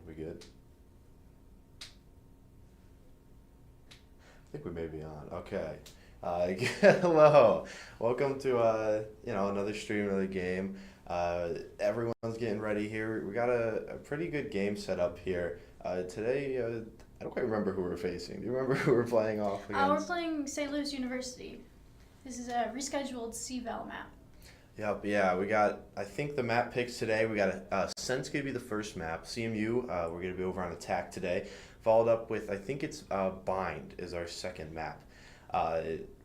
We good? I think we may be on. Okay. Hello. Welcome to another stream, another game. Everyone's getting ready here. We got a pretty good game set up here. Today, I don't quite remember who we're facing. Do you remember who we're playing off We're against? playing St. Louis University. This is a rescheduled CVAL map. Yep, yeah, we got, I think the map picks today, we got Scent's going to be the first map. CMU, we're going to be over on attack today. Followed up with, I think it's Bind is our second map.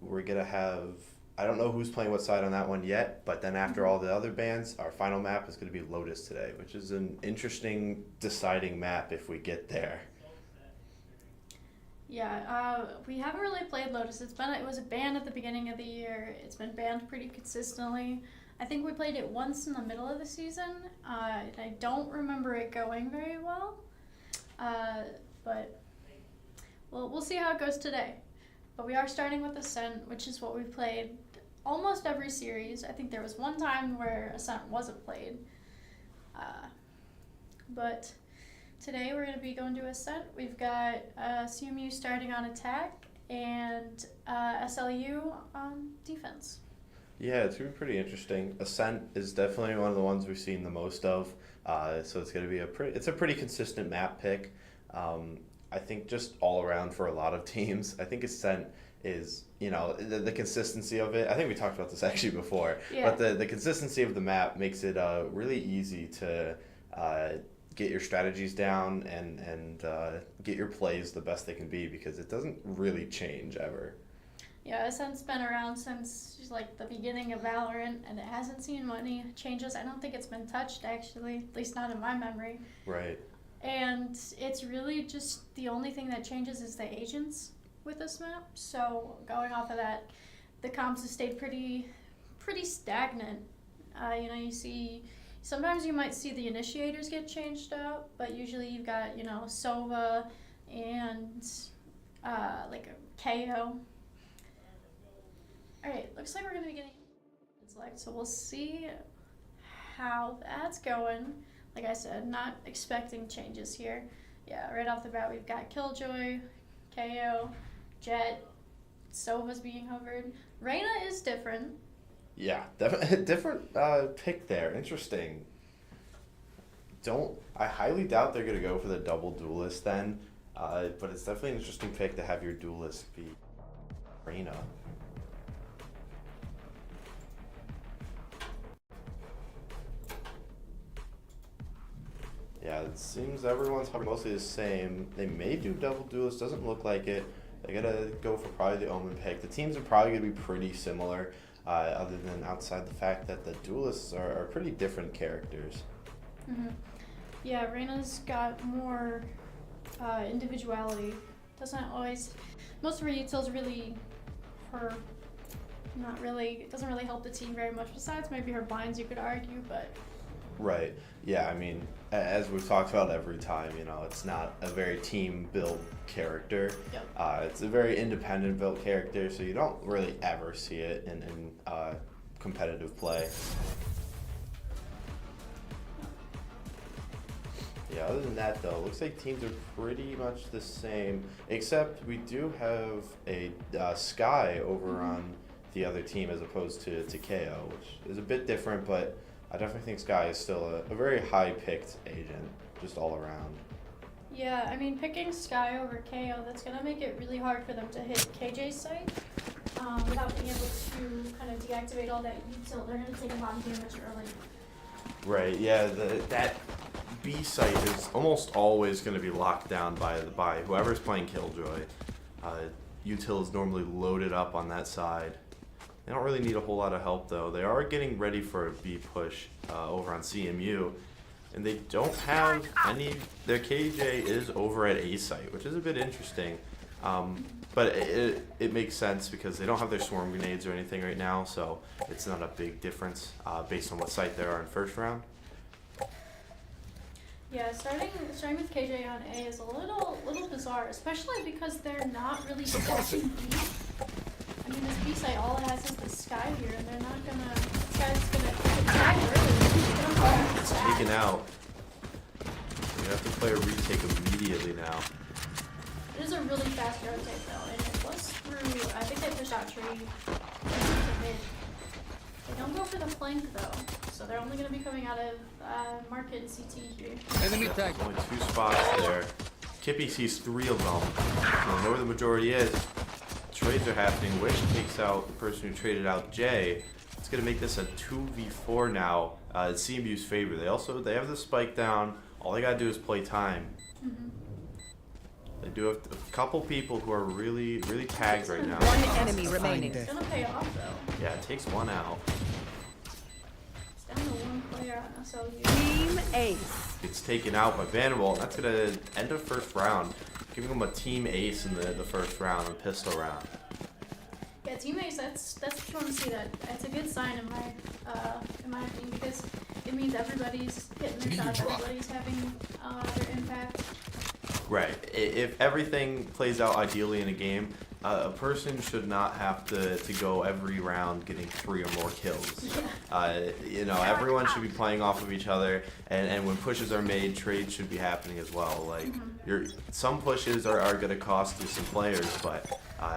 We're going to have, I don't know who's playing what side on that one yet, but then after all the other bands, our final map is going to be Lotus today, which is an interesting deciding map if we get there. Yeah, we haven't really played Lotus. It was a ban at the beginning of the year. It's been banned pretty consistently. I think we played it once in the middle of the season. I don't remember it going very well, but we'll see how it goes today. But we are starting with Ascent, which is what we played almost every series. I think there was one time where Ascent wasn't played, but today we're going to be going to Ascent. We've got CMU starting on attack and SLU on defense. Yeah, it's going to be pretty interesting. Ascent is definitely one of the ones we've seen the most of, so it's going to be a pretty consistent map pick. I think just all around for a lot of teams, I think Ascent is, the consistency of it. I think we talked about this actually before, Yeah. but the consistency of the map makes it really easy to get your strategies down and get your plays the best they can be because it doesn't really change ever. Yeah, Ascent's been around since like the beginning of Valorant, and it hasn't seen any changes. I don't think it's been touched actually, at least not in my memory. Right. And it's really just the only thing that changes is the agents with this map. So going off of that, the comps have stayed pretty stagnant. You see. Sometimes you might see the initiators get changed out, but usually you've got, Sova and like a KO. Alright, looks like we're going to be getting select, so we'll see how that's going. Like I said, not expecting changes here. Yeah, right off the bat we've got Killjoy, KO, Jet, Sova's being hovered. Reyna is different. Yeah, different pick there. Interesting. I highly doubt they're gonna go for the double duelist then, but it's definitely an interesting pick to have your duelist be Reyna. Yeah, it seems everyone's mostly the same. They may do double duelist, doesn't look like it. They gotta go for probably the Omen pick. The teams are probably gonna be pretty similar. Other than outside the fact that the duelists are pretty different characters. Mm-hmm. Yeah, Reyna's got more individuality. Doesn't always. Most of her utils really, it doesn't really help the team very much. Besides maybe her binds, you could argue, but. Right. Yeah, I mean, as we've talked about every time, it's not a very team-built character. Yep. It's a very independent-built character, so you don't really ever see it in competitive play. Yeah, other than that, though, it looks like teams are pretty much the same, except we do have a Sky over on the other team as opposed to KO, which is a bit different, but I definitely think Sky is still a very high-picked agent, just all around. Yeah, I mean, picking Sky over KO, that's going to make it really hard for them to hit KJ's site without being able to kind of deactivate all that util. They're going to take a lot of damage early. Right, yeah, that B site is almost always going to be locked down by whoever's playing Killjoy. Util is normally loaded up on that side. They don't really need a whole lot of help, though. They are getting ready for a B push over on CMU, and they don't have any. Their KJ is over at A site, which is a bit interesting, but it makes sense because they don't have their swarm grenades or anything right now, so it's not a big difference based on what site they are in first round. Yeah, starting with KJ on A is a little bizarre, especially because they're not really touching B. I mean, this B site, all it has is the Sky here, and they're not gonna. Sky's gonna attack early. Sneaking out. gonna have to play a retake immediately now. It is a really fast rotate though, and it was through, I think they pushed out tree to mid. They don't go for the flank though, so they're only going to be coming out of market and CT here. Enemy tag. Only 2 spots there. Kippy sees 3 of them. So they know where the majority is. Trades are happening. Wish takes out the person who traded out Jay. It's going to make this a 2v4 now. It's CMU's favor. They have the spike down. All they got to do is play time. They do have a couple people who are really tagged right now. One enemy remaining. It's going to pay off though. Yeah, it takes 1 out. It's down to 1 player on SLU. Team ace. It's taken out by Vanderbilt. That's going to end the first round, giving them a team ace in the first round, a pistol round. Yeah, teammates. That's what you want to see. That's a good sign in my opinion, because it means everybody's hitting their shots, everybody's having their impact. Right. If everything plays out ideally in a game, a person should not have to go every round getting 3 or more kills. Everyone should be playing off of each other, and when pushes are made, trades should be happening as well. Like some pushes are going to cost you some players, but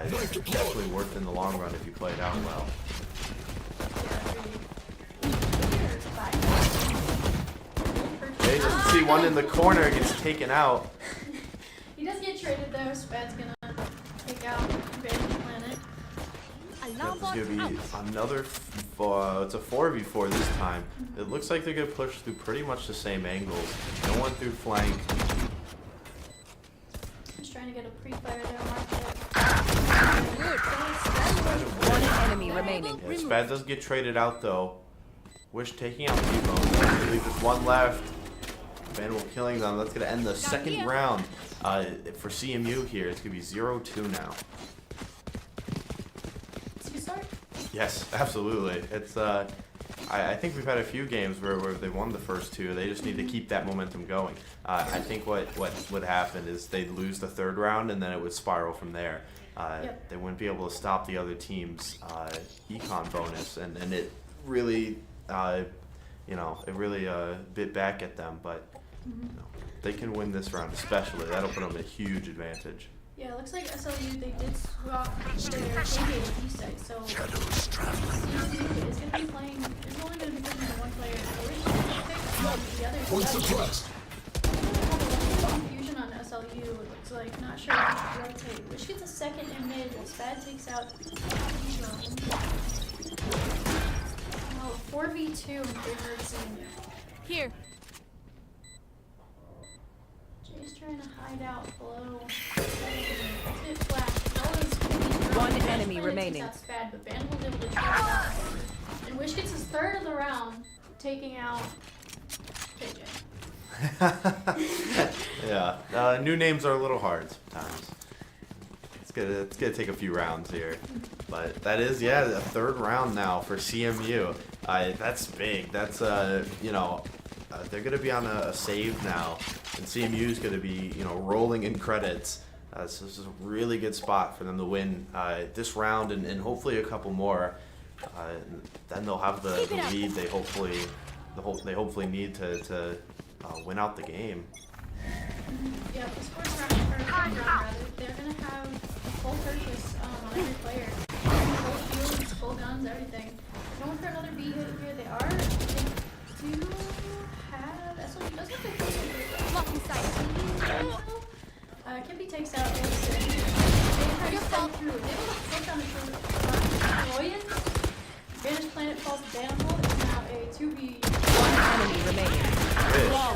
it's definitely worth it in the long run if you play it out well. Jay doesn't see one in the corner, gets taken out. He does get traded though. Spad's gonna take out Vandy Planet. Yep, it's gonna be another. It's a 4v4 this time. It looks like they're gonna push through pretty much the same angles. No one through flank. Just trying to get a pre-fire there, market. One enemy remaining. Yeah, Spad does get traded out though. Wish taking out T-Bone. I believe there's 1 left. Vandal killing them. That's gonna end the second round for CMU here. It's gonna be 0-2 now. Start? Yes, absolutely. It's I think we've had a few games where they won the first 2. They just need to keep that momentum going. I think what would happen is they'd lose the 3rd round and then it would spiral from there. They wouldn't be able to stop the other team's econ bonus, and it really it really bit back at them. But they can win this round, especially. That'll put them a huge advantage. Yeah, it looks like SLU, they did swap their KJ to B-side, so Shadows traveling. CMU is going to be playing, it's only going to be playing the 1 player. The other Point suppressed. confusion on SLU, it looks like, not sure if they rotate. Which gets a second in mid, while Spad takes out T-Bone. 4v2 in favor of CMU. Here. Jay's trying to hide out below. Hit flash. One enemy remaining. Spad, but Van was able to trade out. And Wish gets his 3rd of the round, taking out KJ. Yeah, new names are a little hard sometimes. It's gonna take a few rounds here, but that is a 3rd round now for CMU. That's big. That's they're gonna be on a save now, and CMU is gonna be rolling in credits. So this is a really good spot for them to win this round and hopefully a couple more. Then they'll have the lead they hopefully need to win out the game. Yeah, this first round, they're going to have full purchase on every player. Full shields, full guns, everything. Going for another B hit here, they are. They do have, SLU does have their first hit. Kippy takes out Ace. They try to send through. They will take on the Royan. Vantage Planet falls down. It's now a 2v. One enemy remaining.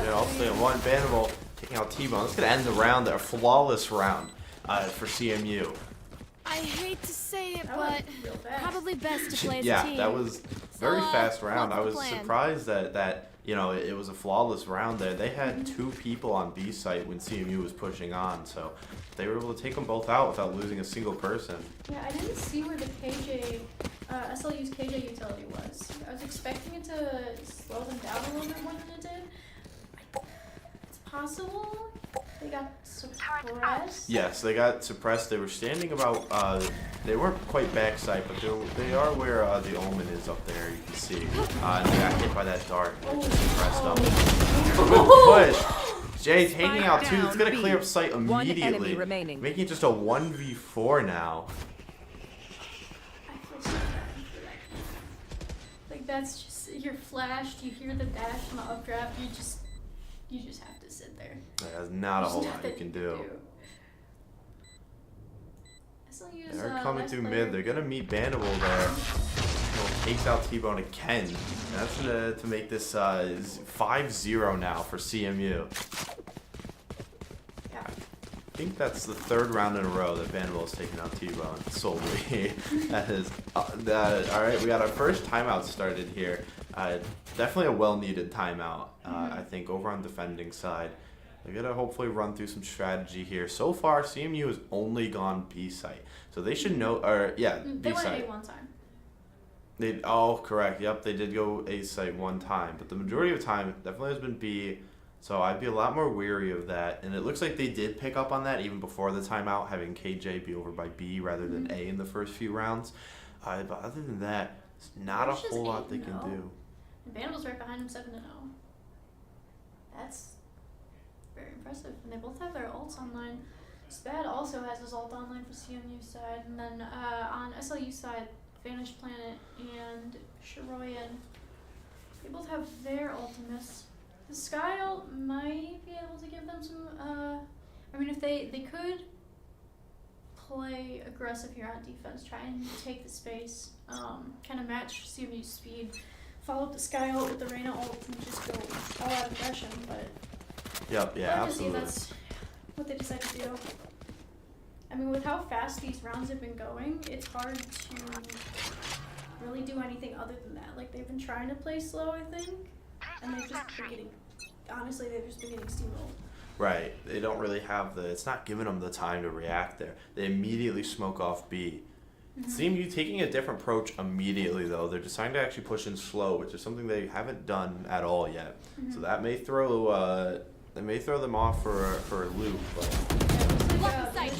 I'll stay on 1. Vanderbilt taking out T-Bone. That's gonna end the round there. A flawless round for CMU. I hate to say it, That but was real fast. probably best to play as a Yeah, team. that was very So, fast round. what's I the was plan? surprised that it was a flawless round there. They had 2 people on B site when CMU was pushing on, so they were able to take them both out without losing a single person. Yeah, I didn't see where the KJ, SLU's KJ utility was. I was expecting it to slow them down a little bit more than it did. It's possible they got suppressed. Yes, they got suppressed. They were standing about, they weren't quite backside, but they are where the Omen is up there, you can see. And they got hit by that dart, which just suppressed them. Good push! Jay taking out two. It's down, gonna B. clear up site One enemy immediately, remaining. making it just a 1v4 now. I feel so bad for that. Like that's just you're flashed. You hear the dash and the updraft. You just have to sit there. There's not a There's whole lot nothing you can do. SLU's, They're coming last through player- mid. They're gonna meet Bandable there. Takes out T-Bone again. That's gonna to make this 5-0 now for CMU. Yeah. I think that's the third round in a row that Bandable has taken out T-Bone solely. That is all right. We got our first timeout started here. Definitely a well-needed timeout. I think over on defending side. They're gonna hopefully run through some strategy here. So far, CMU has only gone B site, so they should know. Or yeah, They B went site. A one time. Correct. Yep, they did go A site one time, but the majority of the time definitely has been B. So I'd be a lot more weary of that. And it looks like they did pick up on that even before the timeout, having KJ be over by B rather than A in the first few rounds. But other than that, there's not a Rush is whole lot they can 8-0. do. And Vandal's right behind him 7-0. That's very impressive. And they both have their ults online. Spad also has his ult online for CMU side. And then on SLU side, Vanished Planet and Shiroyan, they both have their ultimates. The Sky ult might be able to give them some, I mean, if they could play aggressive here on defense, try and take the space, kind of match CMU's speed, follow up the Sky ult with the Reyna ult and just go all out aggression, but Yep. Yeah. we'll have to see if Absolutely. that's what they decide to do. I mean, with how fast these rounds have been going, it's hard to really do anything other than that. Like, they've been trying to play slow, I think, and they've just been getting, honestly, they've just been getting steamrolled. Right. They don't really have it's not giving them the time to react there. They immediately smoke off B. CMU taking a different approach immediately, though. They're deciding to actually push in slow, which is something they haven't done at all yet. So that may throw them off for a loop. But Block the sight.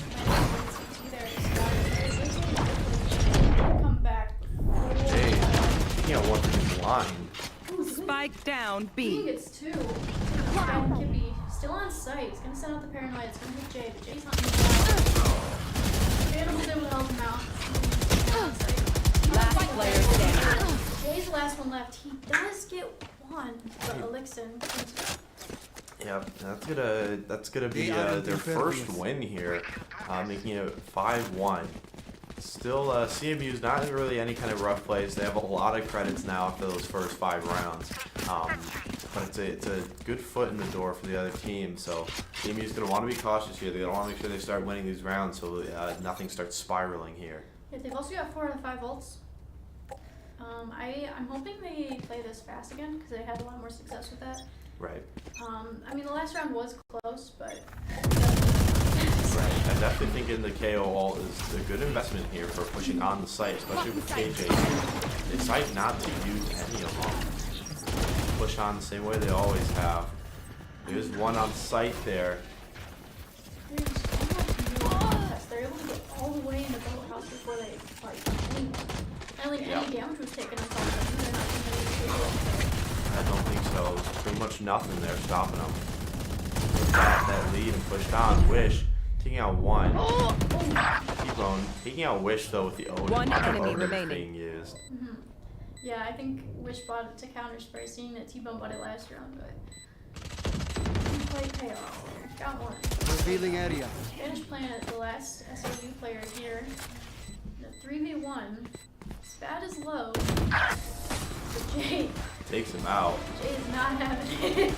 Come back. Jay, taking out one from the line. Spike down I think B. it's two. And Kippy still on site. He's gonna send out the paranoid. It's gonna hit Jay, but Jay's not in the side. Vandal's able to help him out. Last player standing. Jay's the last one left. He does get one, but Elixir. Yep, that's gonna be their first win here, making it 5-1. Still, CMU's not really any kind of rough plays. They have a lot of credits now after those first 5 rounds, but it's a good foot in the door for the other team. So CMU's gonna want to be cautious here. They don't want to make sure they start winning these rounds, so nothing starts spiraling here. Yeah, they've also got 4 out of 5 ults. I'm hoping they play this fast again because they had a lot more success with that. Right. I mean, the last round was close, but. Right. I definitely think in the KO ult is a good investment here for pushing on the site, especially with KJ. They decide not to use any of them. Push on the same way they always have. There's one on site there. There's so much more success. They're able to get all the way in the boathouse before they fight anyone. I don't think any damage was taken on top of them. They're not doing anything. I don't think so. There's pretty much nothing there stopping them. Got that lead and pushed on. Wish taking out one. T-Bone taking out Wish though with the Odin. One enemy Odin remaining. being used. Yeah, I think Wish bought it to counter spray, seeing that T-Bone bought it last round, but didn't quite pay off there. Got one. Revealing area. Spanish Planet, the last SLU player here. The 3v1. Spad is low. But Jay Takes him out. is not having it.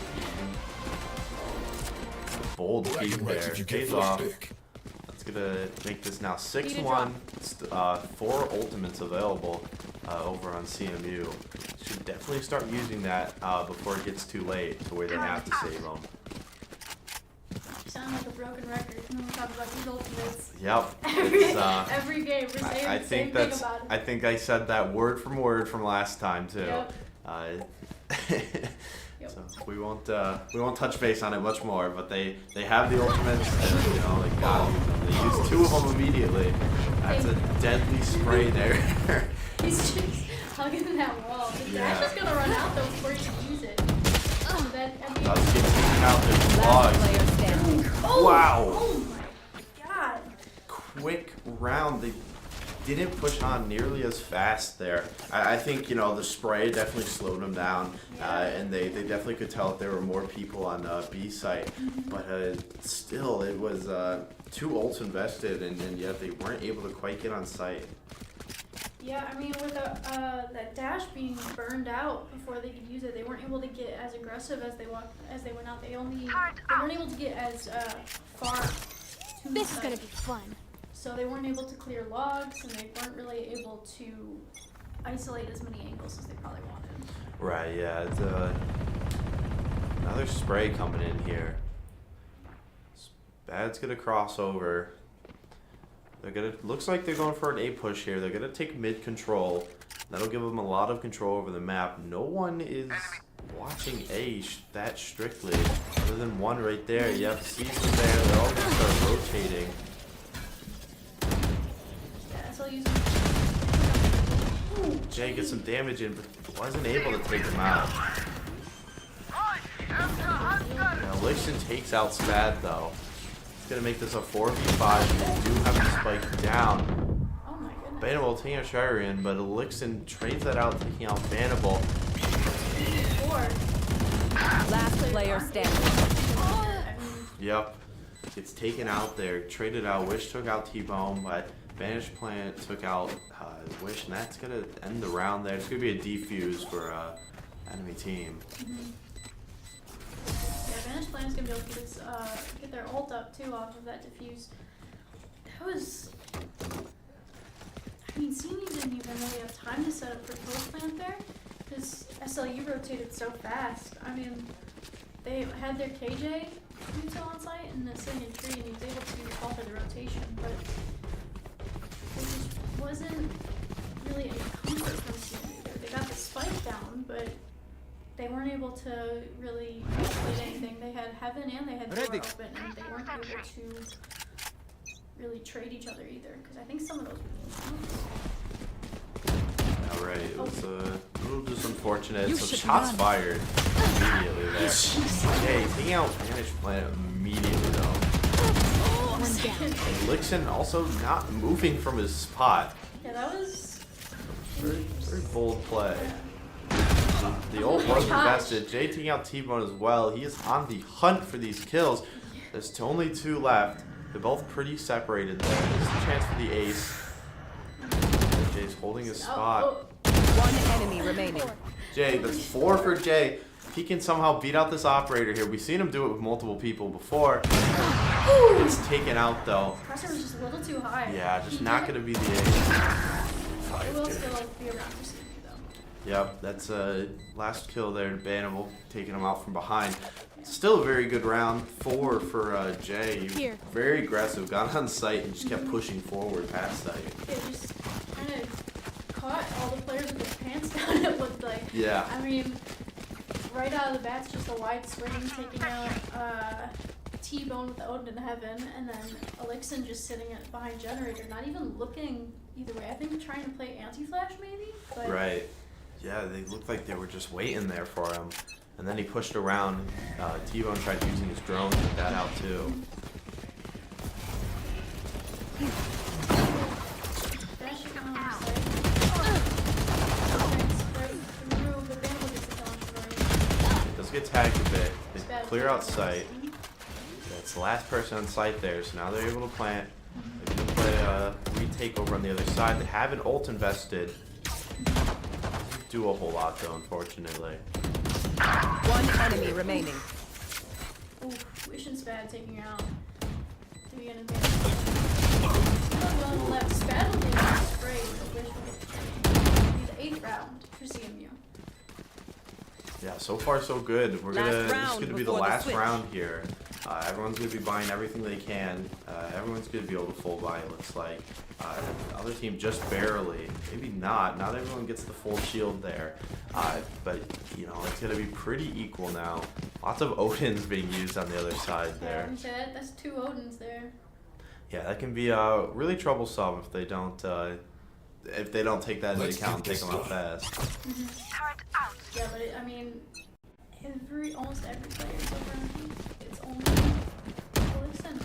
Bold Bragging peek rights there. if you get Pays first off. pick. That's gonna make this now Need a 6-1. 4 ultimates available over on CMU. Should definitely start using that before it gets too late to where they have to save them. You sound like a broken record when we talk about these ultimates. Yep. Every, It's, every game, we're saying I the think same thing that's. about it. I think I said that word from last time too. Yep. Yep. So we won't touch base on it much more. But they have the ultimates. And, you know, they gotta use them. They use 2 of them immediately. That's a deadly spray there. He's just hugging that wall. The dash is gonna run out though before you can use it. So that, I mean, Does get taken out. There's Last logs. wow. Oh my god. Quick round. They didn't push on nearly as fast there. I think, you know, the spray definitely slowed them down, and they definitely could tell if there were more people on B site. But still, it was 2 ults invested, and yet they weren't able to quite get on site. Yeah, I mean, with that dash being burned out before they could use it, they weren't able to get as aggressive as they went out. They weren't able to get as far to This the is gonna site. be fun. So they weren't able to clear logs, and they weren't really able to isolate as many angles as they probably wanted. Right, yeah. It's, another spray coming in here. Bad's gonna cross over. They're gonna. Looks like they're going for an A push here. They're gonna take mid control. That'll give them a lot of control over the map. No one is watching A that strictly, other than one right there. Yep, C's there. They're all gonna start rotating. Yeah, SLU's. Jay gets some damage in, but wasn't able to take him out. Now, Lixon takes out Spad though. It's gonna make this a 4v5. They do have to spike down. Oh my goodness. Bannable taking out Shireen, but Elixon trades that out, taking out Bannable. 4. Last player standing. I mean, Yep. Gets taken out there, traded out. Wish took out T-Bone, but Vanish Plant took out Wish, and that's gonna end the round there. It's gonna be a defuse for enemy team. yeah, Vanish Plan is gonna be able to get their ult up too off of that diffuse. That was. I mean, CMU didn't even really have time to set up for Toast Plant there, because SLU rotated so fast. I mean, they had their KJ util on site and the sitting in tree, and he was able to alter the rotation, but there just wasn't really any comfort from CMU there. They got the spike down, but they weren't able to really isolate anything. They had Heaven and they had Door open, and they weren't able to really trade each other either, because I think some of those were Alright, it was a little just unfortunate. You Some should shots run. fired immediately there. Hey, taking out Vanish Plant immediately though. One down. And Lixon also not moving from his spot. Yeah, that was. Very bold play. Yeah. The ult Oh my was gosh. invested. Jay taking out T-Bone as well. He is on the hunt for these kills. There's only 2 left. They're both pretty separated there. There's a chance for the ace. Jay's holding his spot. One enemy remaining. Jay, that's 4 for Jay. If he can somehow beat out this operator here. We've seen him do it with multiple people before. It's taken out though. Pressure was just a little too high. Yeah, just He not did- gonna be the ace. It will still be around for CMU though. Yep, that's last kill there. Bannable taking him out from behind. Still a very good round. 4 for Jay. He was Here. very aggressive. Got on site and just kept pushing forward past site. It just kind of caught all the players with their pants down, it looked like. Yeah. I mean, right out of the bat, it's just a wide swing, taking out T-Bone with the Odin in Heaven, and then Elixon just sitting behind Generator, not even looking either way. I think trying to play anti-flash maybe, but Right. Yeah, they looked like they were just waiting there for him. And then he pushed around. T-Bone tried using his drone to get that out too. Dash it on the site. Right through, but then we'll get the launch right. Does get tagged a bit. They Spad clear out tagged site. That's the last person on site there, so now they're able to plant. They're gonna play a retake over on the other side. They have an ult invested. Doesn't do a whole lot though, unfortunately. One enemy remaining. Ooh, Wish and Spad taking out. Do we get an advantage? Well, left Spad will get a spray, but Wish will get the trade. It'll be the 8th round for CMU. Yeah, so far so good. We're gonna. Last This is round gonna be the before the last switch. round here. Everyone's gonna be buying everything they can. Everyone's gonna be able to full buy. It looks like. The other team just barely. Maybe not. Not everyone gets the full shield there. But you know it's gonna be pretty equal now. Lots of Odins being used on the other side Yeah, there. I'm saying that's 2 Odins there. Yeah, that can be really troublesome if they don't take that into Let's account and get take them out this fast. Yeah, but I mean, almost every player is over on Heat. It's only Elixon.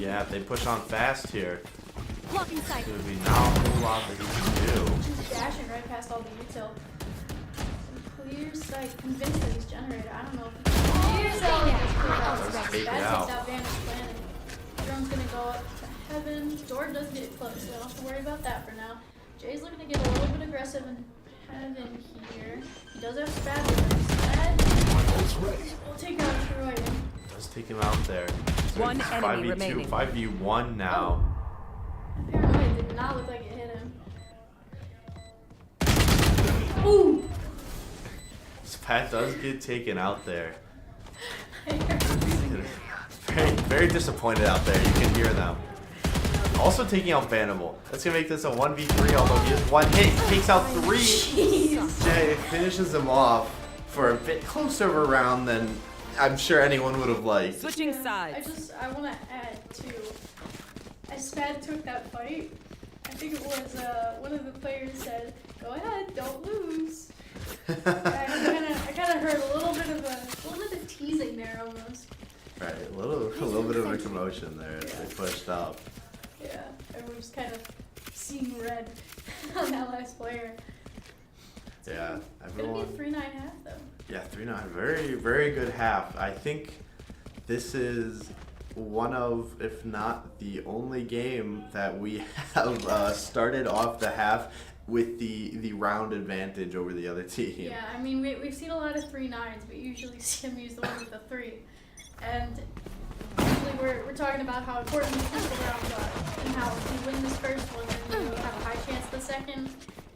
Yeah, if they push on fast here, Blocking sight. there would be not a whole lot that he can do. Just dashing right past all the util. Clear sight. Convinced that he's generated. I don't know if he can. Here's how Let's take it that out. takes out Vantage planning. Drone's gonna go up to heaven. Jordan doesn't get close, so I don't have to worry about that for now. Jay's looking to get a little bit aggressive in heaven here. He does have spat It's ready. We'll take out Troy. Let's take him out there. So One it's enemy 5v2, remaining. 5v1 now. Apparently it did not look like it hit him. Ooh! Spat does get taken out there. Very, very disappointed out there. You can hear them. Also taking out Vanable. That's gonna make this a 1v3, although he has one hit. He takes out 3. Jeez. Jay finishes him off for a bit closer of a round than I'm sure anyone would have liked. Switching sides. I want to add too. As Spad took that fight, I think it was one of the players said, "Go ahead, don't lose." I kind of heard a little bit of teasing there almost. Right, a little bit of a commotion there as they pushed up. Yeah, everyone was kind of seeing red on that last player. Yeah, It's gonna everyone. be a 3-9 half though. Yeah, 3-9. Very, very good half. I think this is one of, if not the only game that we have started off the half with the round advantage over the other team. Yeah, I mean we've seen a lot of 3-9s, but usually CMU's the one with the 3, and usually we're talking about how important the first rounds are, and how if you win this first one, then you have a high chance the second,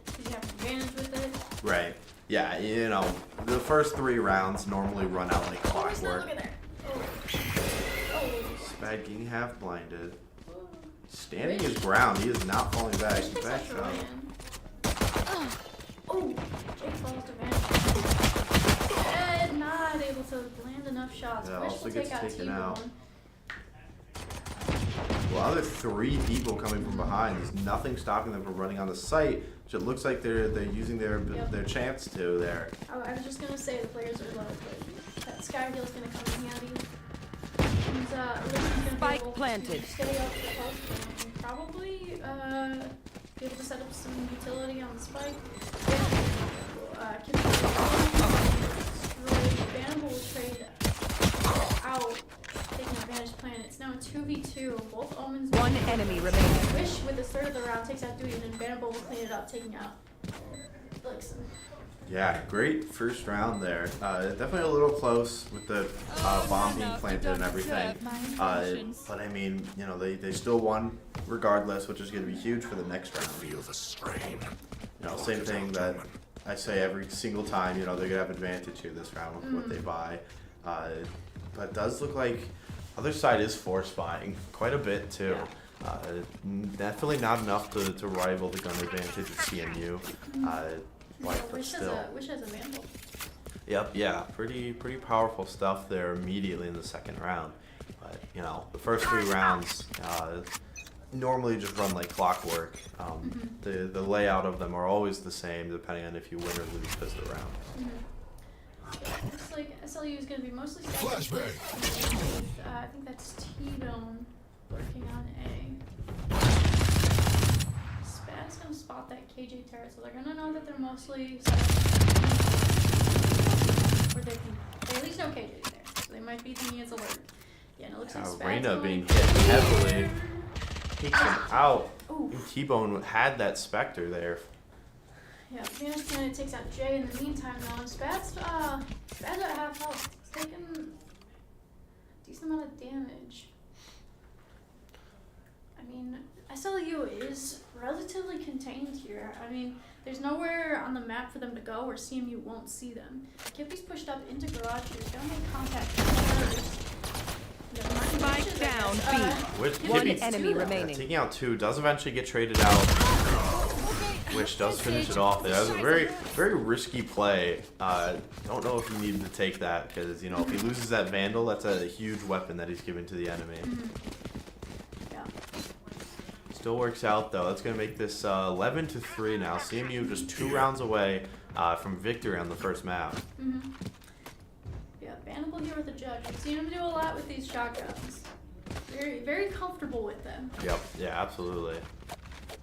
because you have an advantage with it. Right. Yeah, you know, the first 3 rounds normally run out like Oh, he's not clockwork. looking there. Oh. Spad getting half blinded. Oh. Standing his ground. He is not falling back. He Takes backs out up. Ryan. Oh, Jake falls to Vantage. And not able to land enough shots. Yeah, Wish also will gets take out taken out. T-Bone. Well, other 3 people coming from behind. There's nothing stopping them from running on the site, which it looks like they're using their chance to there. I was just gonna say the players are low, but that Sky Heel's gonna come in handy. And Alyssa's gonna Spike be able planted. to stay up the post and probably be able to set up some utility on the spike. Vanable will trade out, taking advantage plan. It's now a 2v2. Both Omens. One enemy remaining. Wish with his third of the round takes out Dewey, and then Vanable will clean it up, taking out Elixir. Yeah, great first round there. Definitely a little close with the bomb being planted and everything. But I mean, you know, they still won regardless, which is going to be huge for the next round. Feel the strain. You know, same thing that I say every single time. You know, they're going to have advantage here this round with what they buy. But it does look like other side is force buying quite a bit too. Definitely not enough to rival the gun advantage of CMU. But Wish still. has a Vandal. Yep, yeah, pretty powerful stuff there immediately in the second round. But you know, the first 3 rounds normally just run like clockwork. The layout of them are always the same, depending on if you win or lose because of the round. Yeah, looks like SLU is going to be mostly Flashbang. I think that's T-Bone working on A. Spad's going to spot that KJ turret, so they're going to know that they're mostly set up. Or they at least know KJ's there, so they might be thinking it's alert. Yeah, and it looks like Spad's Reyna going being hit heavily takes him out. Ooh. And T-Bone had that Spectre there. Yeah, Vantage Planet takes out Jay in the meantime though, and Spad's at half health. He's taking a decent amount of damage. I mean, SLU is relatively contained here. I mean, there's nowhere on the map for them to go where CMU won't see them. Kippy's pushed up into garage here. He's gonna make contact first. Spike down, B. With One Kippy enemy remaining. taking out 2, does eventually get traded out, which does finish it off there. That was a very, very risky play. Don't know if he needed to take that because, you know, if he loses that Vandal, that's a huge weapon that he's giving to the enemy. Yeah. Still works out though. That's gonna make this 11-3 now. CMU just 2 rounds away from victory on the first map. Yeah, Vanable here with the judge. We've seen him do a lot with these shotguns. very, very comfortable with them. Yep. Yeah, absolutely.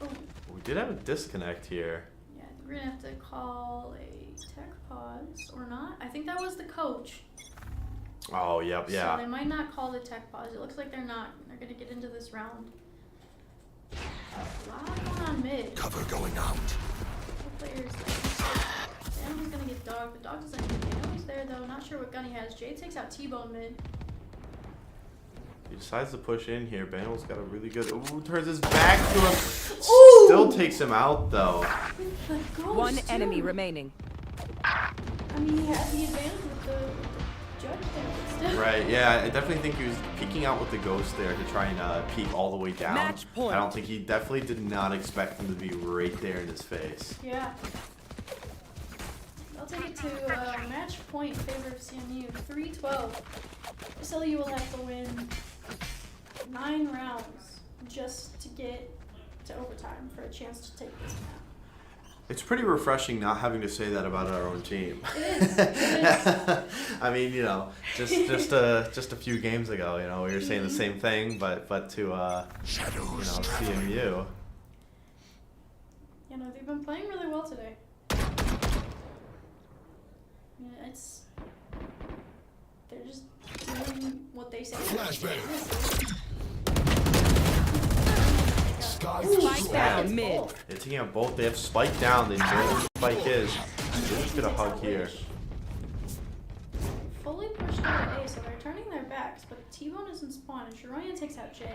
Oh, We did have a disconnect here. yeah, we're gonna have to call a tech pause or not. I think that was the coach. Oh, yep, So yeah. they might not call the tech pause. It looks like they're not. They're gonna get into this round. A lot going on mid. Cover going out. Two players. Animal's gonna get dog. The dog doesn't get Animal's there though. Not sure what gun he has. Jay takes out T-Bone mid. He decides to push in here. Bandel's got a really good. Ooh, turns his back to him. Ooh! Still takes him out though. With the ghost, One too. enemy remaining. I mean, he had the advantage with the judge there. But still. Right, yeah, I definitely think he was peeking out with the ghost there to try and peek all the way down. Match point. I don't think he definitely did not expect him to be right there in his face. Yeah. I'll take it to match point in favor of CMU. 3-12. SLU will have to win 9 rounds just to get to overtime for a chance to take this map. It's pretty refreshing not having to say that about our own team. It is. It is. I mean, you know, just a few games ago, you know, we were saying the same thing, but to you know, CMU. You know, they've been playing really well today. Yeah, they're just doing what they say. Flashbang. Sky Ooh, Spike destroyed. down it's mid. both. They're taking out both. They have Spike down. They know where Spike is. They're just gonna hug here. Fully pushed out A, so they're turning their backs, but T-Bone is in spawn, and Shiroyan takes out J.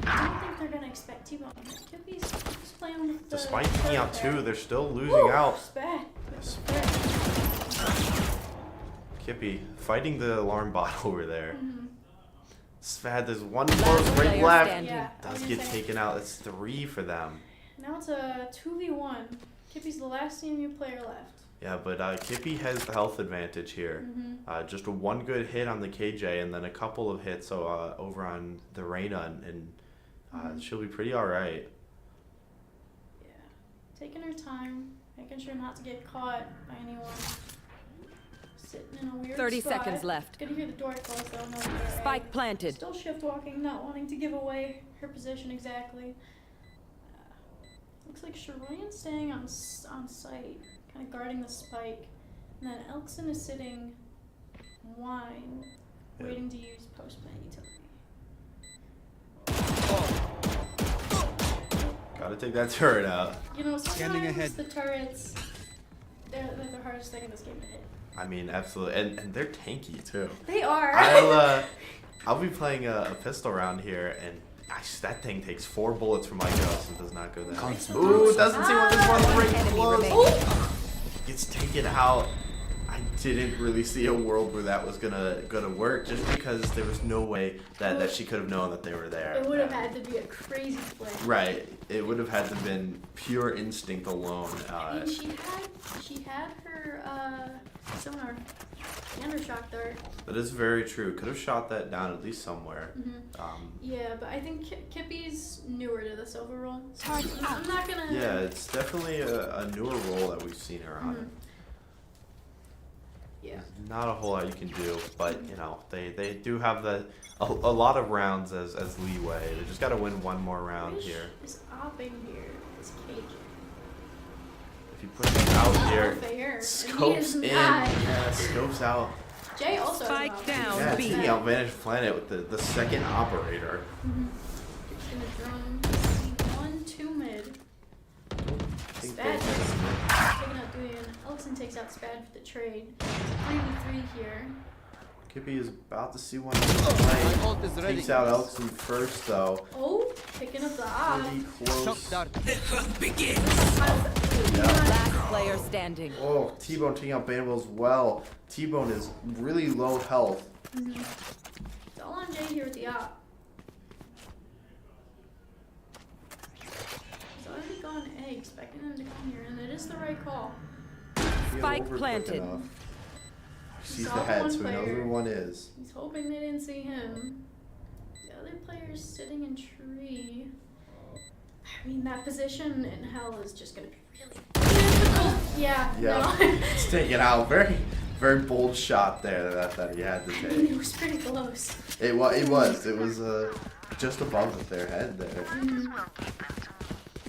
I don't think they're gonna expect T-Bone. Kippy's just playing with the Despite taking out turret two, there. they're still losing Woo, out. Spad. Yes. Kippy fighting the alarm bot over there. Svad, there's one close right player left. standing. Yeah, I Does was get gonna say, taken out. It's 3 for them. now it's a 2v1. Kippy's the last CMU player left. Yeah, but Kippy has the health advantage here. Just one good hit on the KJ and then a couple of hits over on the Reyna, and she'll be pretty alright. Yeah. Taking her time, making sure not to get caught by anyone. Sitting in a weird 30 spot. seconds left. Gonna hear the door close though. No, they're Spike planted. Still shift walking, not wanting to give away her position exactly. Looks like Shiroyan's staying on site, kind of guarding the spike. And then Elkson is sitting wine, Yeah. waiting to use post-plant utility. Gotta take that turret out. You know, Scanning sometimes ahead. the turrets, they're the hardest thing in this game to hit. I mean, absolutely, and they're tanky too. They are. I'll be playing a pistol round here, and that thing takes 4 bullets from my ghost and does not go down. Ooh, doesn't seem like this one's right Enemy close. remaining. Gets taken out. I didn't really see a world where that was gonna work, just because there was no way that she could have known that they were there. It would have had to be a crazy play. Right. It would have had to been pure instinct alone. I mean, she had her sonar and her shock dart. That is very true. Could have shot that down at least somewhere. Yeah, but I think Kippy's newer to the silver role. So I'm not gonna. Yeah, it's definitely a newer role that we've seen her on. Yeah. Not a whole lot you can do, but you know they do have a lot of rounds as leeway. They just got to win one more round here. Is opping here. It's KJ. If you put him out here, Fair. scopes in, Not. yeah, scopes out. Jay also has an Spike op. down. Yeah, B. taking out Vantage Planet with the second operator. Just gonna drum. 1-2 mid. I think Spad they- taking out Duyan. Elkson takes out Spad for the trade. 3v3 here. Kippy is about to see one. My ult is ready. Takes out Elkson first though. Oh, picking up the op. Pretty Shock close. dart. Last player standing. Oh, T-Bone taking out Banwell as well. T-Bone is really low health. It's all on Jay here with the op. He's already gone A, expecting them to come here, and it is the right call. He Spike over quick planted. enough. He sees Saw the head, one so he knows player. where one is. He's hoping they didn't see him. The other player's sitting in tree. I mean, that position in hell is just gonna be really difficult. Yeah, Yeah, no. it's taken out. Very, very bold shot there that he had to It take. was pretty close. It was just above their head there.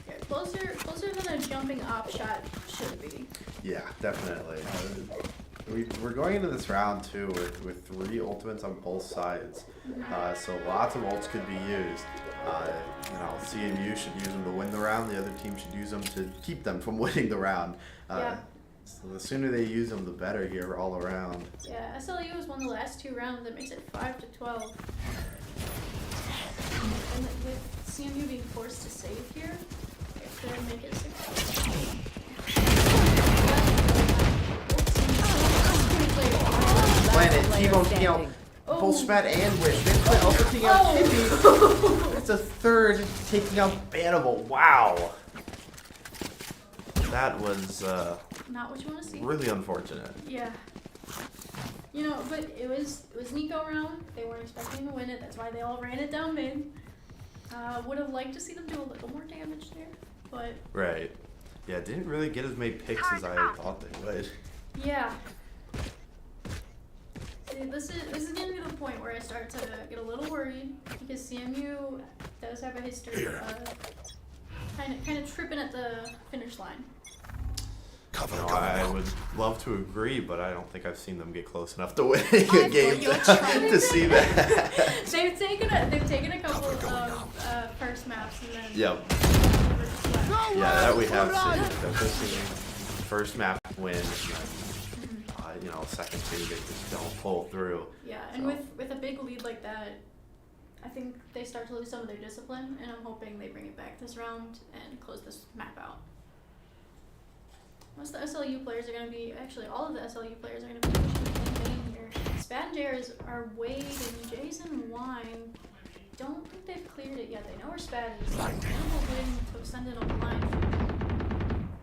Yeah, closer than a jumping op shot should be. Yeah, definitely. We're going into this round too with 3 ultimates on both sides, so lots of ults could be used. CMU should use them to win the round. The other team should use them to keep them from winning the round. Yeah. So the sooner they use them, the better here all around. Yeah, SLU has won the last 2 rounds. That makes it 5-12. And with CMU being forced to save here, it could make it 6. Planet, T-Bone, standing. both Spat and Wish. They're also taking out Kitty. It's a third taking out Bannable. Wow. That was Not what you want to see. really unfortunate. Yeah. But it was Nico round. They weren't expecting to win it. That's why they all ran it down mid. Would have liked to see them do a little more damage there, but Right. Yeah, didn't really get as many picks as I thought they would. yeah. This is gonna be the point where I start to get a little worried because CMU does have a history of kind of tripping at the finish line. Cover, You know, cover. I would love to agree, but I don't think I've seen them get close enough to winning a game to see that. They've taken a couple of first maps and then Yep. Yeah, that we have seen. Definitely seen first map win, and then, second 2 they just don't pull through. Yeah, and So. with a big lead like that, I think they start to lose some of their discipline, and I'm hoping they bring it back this round and close this map out. Most of the SLU players are going to be, actually all of the SLU players are going to be pushing the campaign here. Spat and Jares are Wade and Jason Wine. Don't think they've cleared it yet. They know where Spat is. Animal win to send it on the line.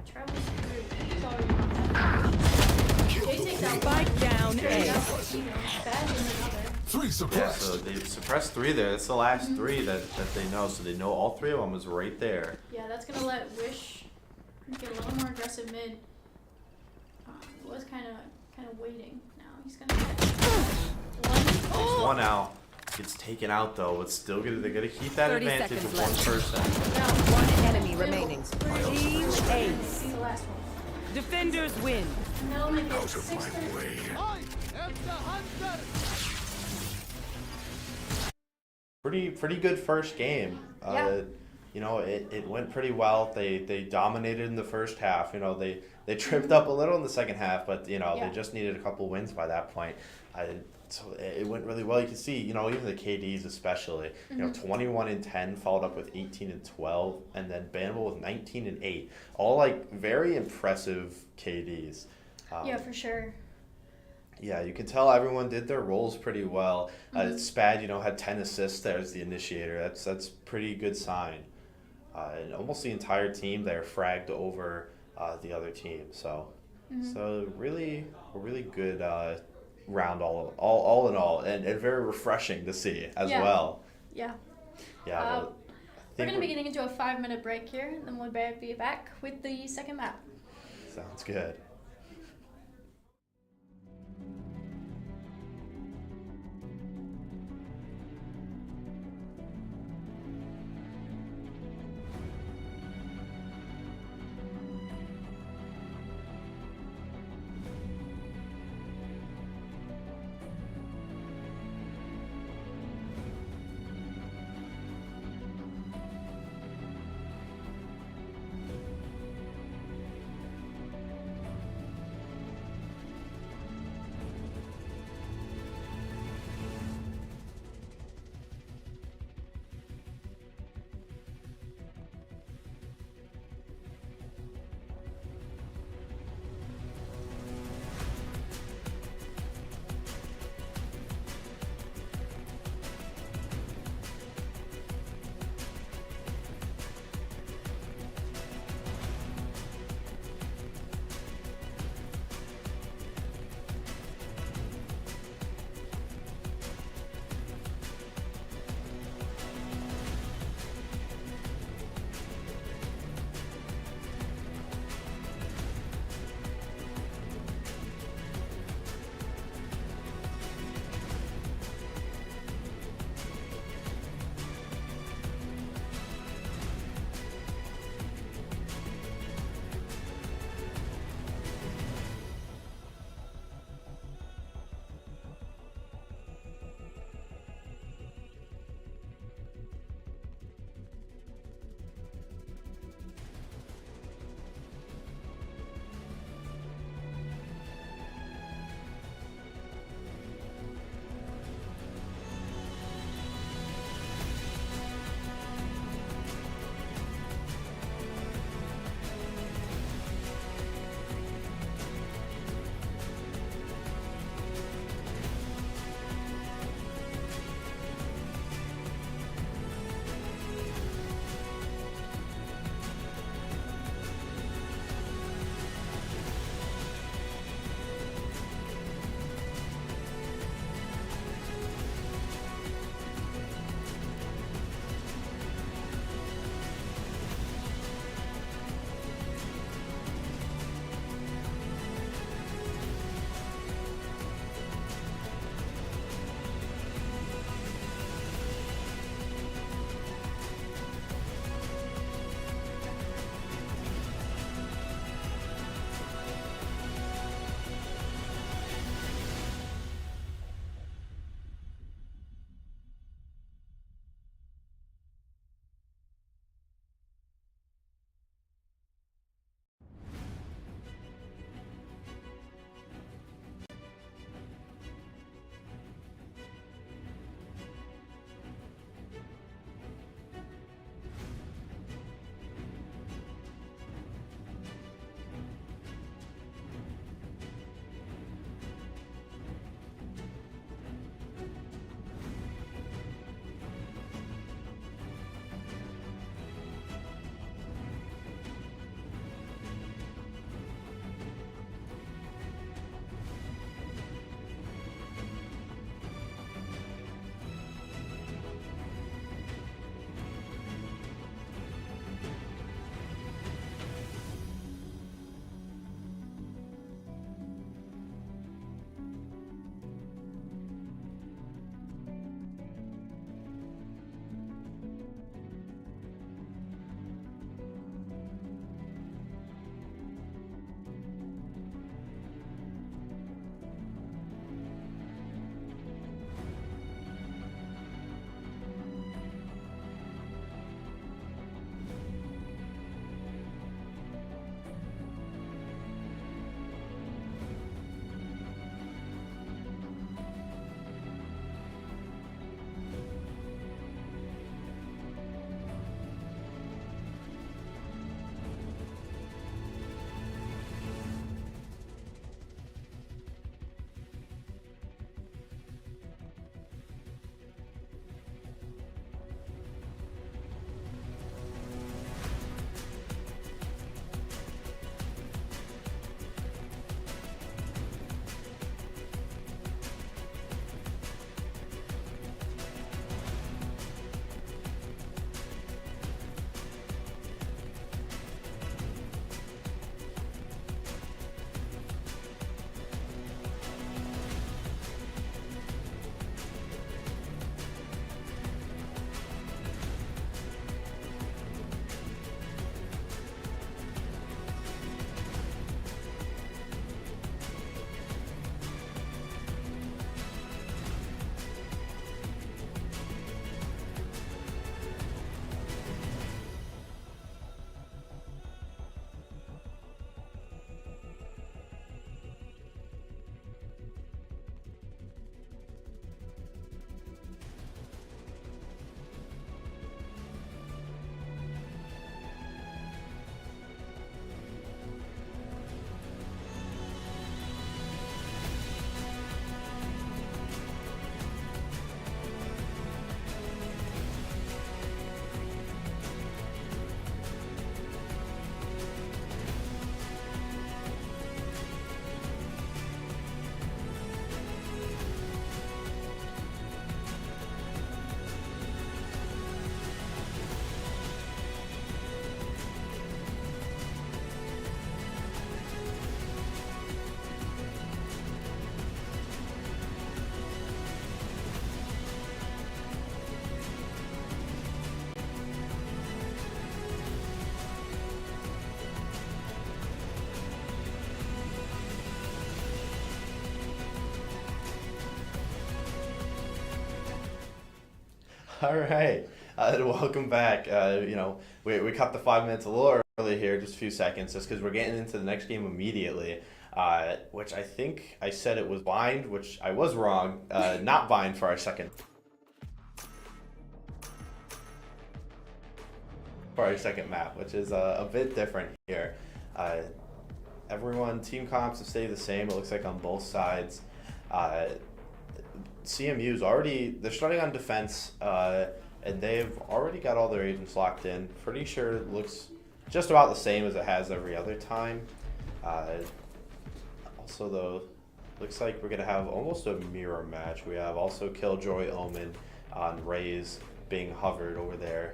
Travels through. He's already on that. Jay takes out Spike down Straight A. up, Spat in another. 3 Yeah, suppressed. so they've suppressed 3 there. That's the last 3 that they know. So they know all 3 of them is right there. Yeah, that's gonna let Wish get a little more aggressive mid. He was kind of waiting. Now he's gonna get Takes 1 out. Gets taken out though, but still they're gonna keep that 30 advantage seconds of 1 left. person. One enemy remaining. Team Ace. He's the last one. Defenders win. And that'll make it Out of 6-13. my way. I am the hunter. Pretty good first game. Yeah. It went pretty well. They dominated in the first half. They tripped up a little in the second half, but Yeah. they just needed a couple wins by that point. So it went really well. You can see, even the KDs especially. 21-10 followed up with 18-12, and then Bannable with 19-8. All very impressive KDs. Yeah, for sure. Yeah, you can tell everyone did their roles pretty well. Spad, had 10 assists there as the initiator. That's pretty good sign. And almost the entire team there fragged over the other team. So really a really good round all in all, and very refreshing to see as Yeah. well. Yeah. Yeah. We're but I gonna think be getting into a 5-minute break here, and then we'll be back with the second map. sounds good. All right, welcome back. We cut the 5 minutes a little early here, just a few seconds, just because we're getting into the next game immediately. Which I think I said it was bind, which I was wrong. Not bind for our second map, which is a bit different here. Everyone, team comps have stayed the same. It looks like on both sides. CMU's they're starting on defense, and they've already got all their agents locked in. Pretty sure it looks just about the same as it has every other time. Also, though, looks like we're going to have almost a mirror match. We have also Killjoy, Omen, on Raze being hovered over there.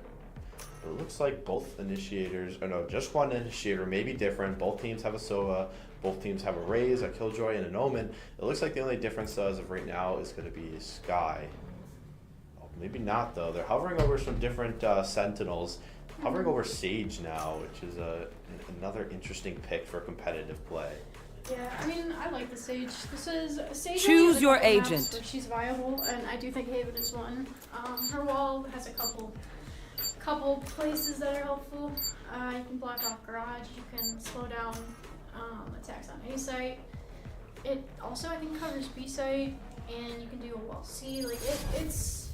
It looks like both initiators, or no, just one initiator, maybe different. Both teams have a Sova, both teams have a Raze, a Killjoy, and an Omen. It looks like the only difference as of right now is going to be Sky. Oh, maybe not, though. They're hovering over some different Sentinels. Hovering over Sage now, which is another interesting pick for competitive play. Yeah, I mean, I like the Sage. Sage Choose only has a your couple maps agent. where she's viable, and I do think Haven is one. Her wall has a couple places that are helpful. You can block off garage. You can slow down attacks on A site. It also, I think, covers B site, and you can do a wall C. Like it's,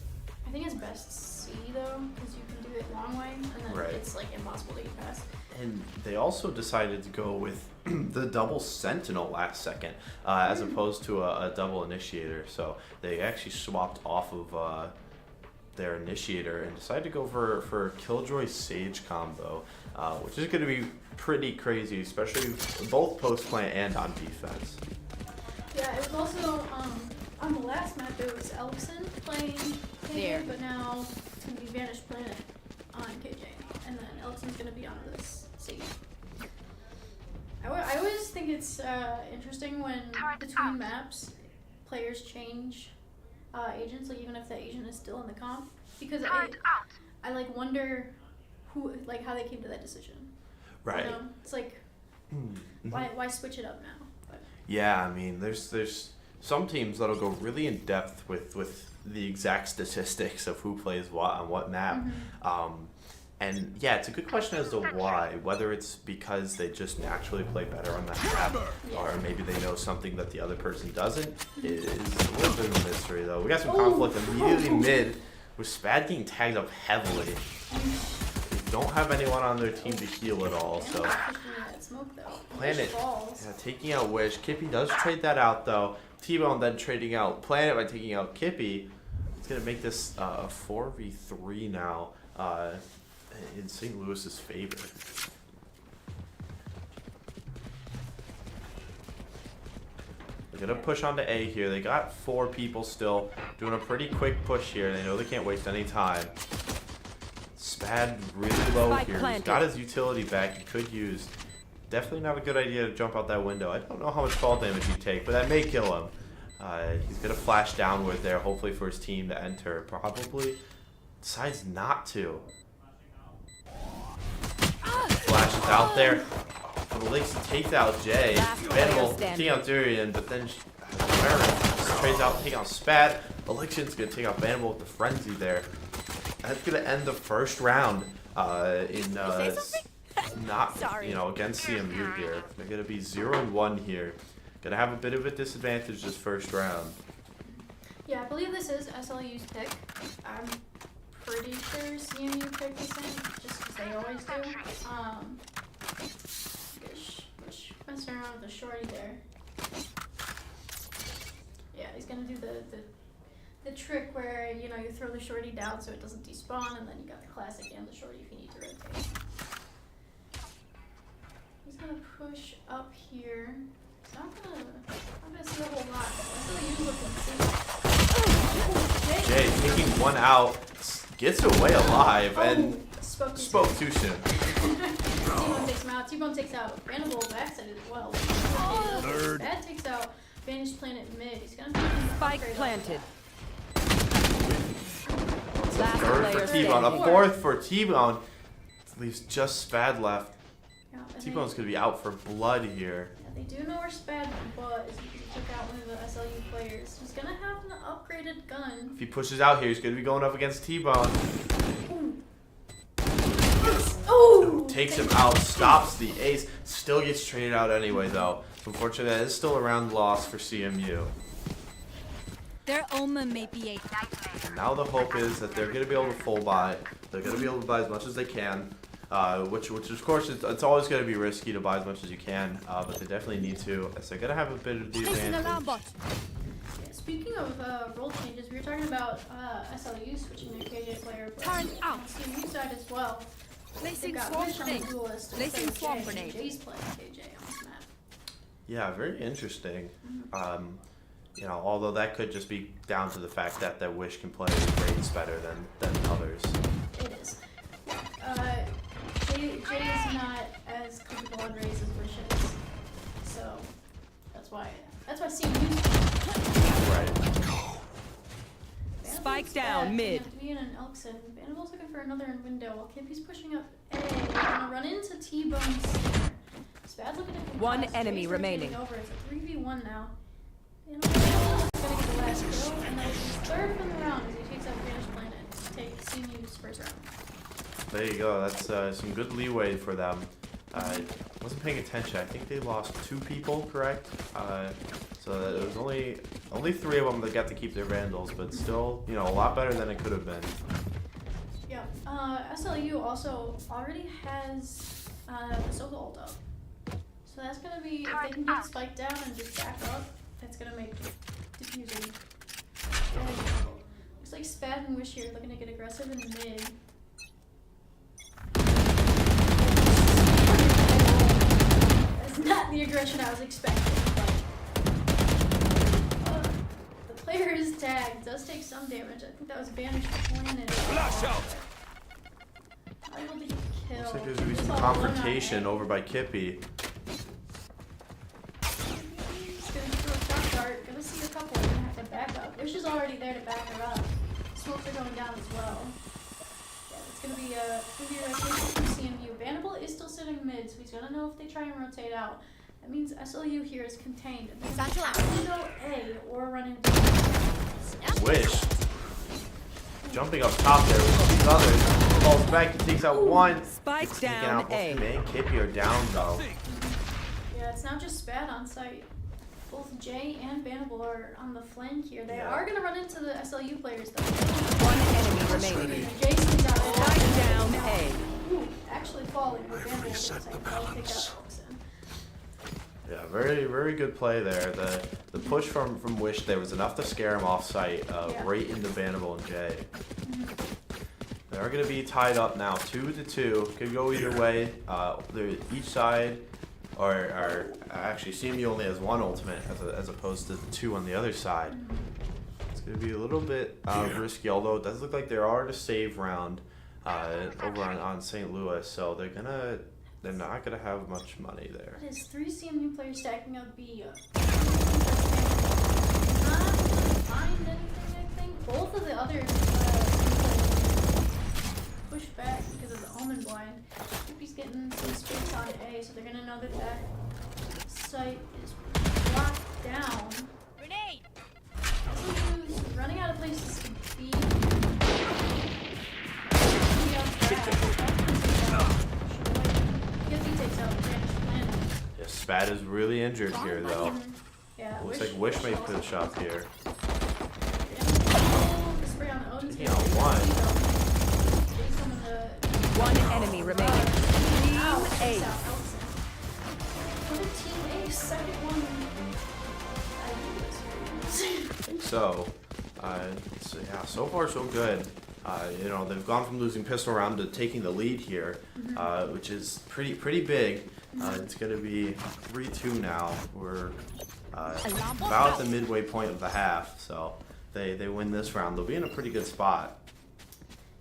I think it's best C though, because you can do it long way, and then Right. it's like impossible to get past. And they also decided to go with the double Sentinel last second, as opposed to a double Initiator. So they actually swapped off of their Initiator and decided to go for Killjoy Sage combo, which is going to be pretty crazy, especially both post plant and on defense. Yeah, it was also on the last map there was Elkson playing KJ, There. but now it's gonna be Vanished Planet on KJ, and then Elkson's gonna be on this Siege. I always think it's interesting when between maps players change agents, like even if the agent is still in the comp, because I like wonder how they came to that decision. Right. You know? It's like why switch it up now? But, Yeah, I mean, there's some teams that'll go really in depth with the exact statistics of who plays what on what map. And yeah, it's a good question as to why. Whether it's because they just naturally play better on that map, or maybe they know something that the other person doesn't, is a little bit of a mystery, though. We got some conflict immediately mid, with Spad getting tagged up heavily. They don't have anyone on their team to heal at all, so smoke though. Planet Balls. taking out Wish. Kippy does trade that out, though. T-Bone then trading out Planet by taking out Kippy. It's going to make this a 4v3 now. In St. Louis's favor. They're gonna push onto A here. They got 4 people still, doing a pretty quick push here. They know they can't waste any time. Spad really low Spike here. He's planted. got his utility back. He could use. Definitely not a good idea to jump out that window. I don't know how much fall damage he'd take, but that may kill him. He's gonna flash downward there, hopefully for his team to enter. Probably decides not to. Flashes out there. For the Lakes takes out Jay. Animal taking out Durian, but then trades out, taking out Spat. Election's gonna take out Animal with the frenzy there. That's gonna end the first round against CMU here. They're gonna be 0-1 here. Gonna have a bit of a disadvantage this first round. Yeah, I believe this is SLU's pick. I'm pretty sure CMU picked this in, just because they always do. Which messing around with the shorty there. Yeah, he's gonna do the trick where you throw the shorty down so it doesn't despawn, and then you got the classic and the shorty if you need to rotate. He's gonna push up here. So I'm gonna see a whole lot. Jay taking one out, gets away alive, and spoke too soon. T-Bone takes him out. T-Bone takes out Brandable backside as well. Third. That takes out Vanished Planet mid. He's gonna Spike planted. Last Third player for T-Bone, a standing. fourth for T-Bone. Leaves just Spad left. Yeah, and T-Bone's gonna be out for blood here. they do know where Spad was because he took out one of the SLU players. He's gonna have an upgraded gun. If he pushes out here, he's gonna be going up against T-Bone. Oh! Takes him out, stops the ace, still gets traded out anyway though. Unfortunately, that is still a round loss for CMU. Their omen may be a nightmare. And now the hope is that they're going to be able to full buy. They're going to be able to buy as much as they can, which of course it's always going to be risky to buy as much as you can, but they definitely need to, as they're going to have a bit of the advantage. Yeah, speaking of role changes, we were talking about SLU switching their KJ player, but Turn out. on the CMU side as well. Placing They've got swarm Wish on the grenade. duel list. Placing swarm grenade. Jay's playing KJ on this map. Yeah, very interesting. You know, although that could just be down to the fact that Wish can play raids better than others. It is. Jay is not as comfortable on raids as Wish is, so that's why CMU's Right. Spike down, mid. Anthony and Elkson. Vanderbilt's looking for another in window while Kippy's pushing up A. They're gonna run into T-Bone's center. Spad's looking to contest. One enemy Jay's remaining. rotating over. It's a 3v1 now. Vanderbilt's gonna get the last kill, and that's his third from the round as he takes out Vanish Planet to take CMU's first round. There you go. That's some good leeway for them. I wasn't paying attention. I think they lost 2 people, correct? So it was only 3 of them that got to keep their Vandals, but still, you know, a lot better than it could have been. Yeah. SLU also already has Ahsoka ult up. So that's gonna be, if they can get Spike down and just back up, that's gonna make diffusing very difficult. Looks like Spad and Wish here looking to get aggressive in mid. That's not the aggression I was expecting, but the player is tagged, does take some damage. I think that was Banished Planet. Flash out. Not able to get the kill. Looks like there's gonna be It's some all blown out confrontation there. over by Kippy. He's gonna throw a shot dart. Gonna see a couple. Gonna have to back up. Wish is already there to back her up. Smokes are going down as well. Yeah, it's gonna be a rotation from CMU. Vanderbilt is still sitting mid, so he's gonna know if they try and rotate out. That means SLU here is contained. And they Satchel out. have to go A or run into Wish. Jumping up top there with these others. Falls back and takes out one. Spike Taking down out both him A. and Kippy are down though. Yeah, it's not just Spad on site. Both Jay and Vanderbilt are on the flank here. They Yeah. are gonna run into the SLU players though. One enemy remaining. And Jason's out there. Spike down A. Ooh, actually falling with Vanderbilt. Reset the balance. Yeah, very, very good play there. The push from Wish there was enough to scare him off site, Yeah. right into Vanderbilt and Jay. They are going to be tied up now, 2-2. Could go either way. Each side, or actually, CMU only has 1 ultimate as opposed to the 2 on the other side. It's going to be a little bit risky, although it does look like there are a save round over on St. Louis, so they're not gonna have much money there. It is 3 CMU players stacking up B. Not find anything, I think. Both of the others push back because of the Omen blind. He's getting some space on A, so they're gonna know that that site is locked down. Grenade. SLU's running out of places to be. Yeah, Spat is really injured here though. Yeah, Looks like Wish may push up here. Taking out one. One enemy remaining. Team Ace. Team Ace, second one. So, yeah, so far so good. You know, they've gone from losing pistol round to taking the lead here, which is pretty big. It's going to be 3-2 now. We're about the midway point of the half, so they win this round. They'll be in a pretty good spot.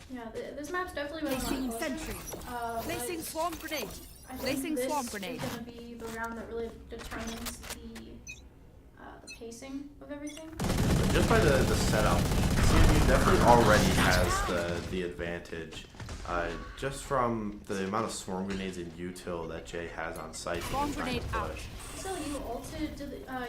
Yeah, this map's definitely been Placing a lot closer. sentry. Placing Placing swarm grenade. I think Placing this swarm grenade. is going to be the round that really determines the pacing of everything. Just by the setup, CMU definitely already has the advantage. Just from the amount of swarm grenades and util that Jay has on site. Swarm grenade out. SLU ulted,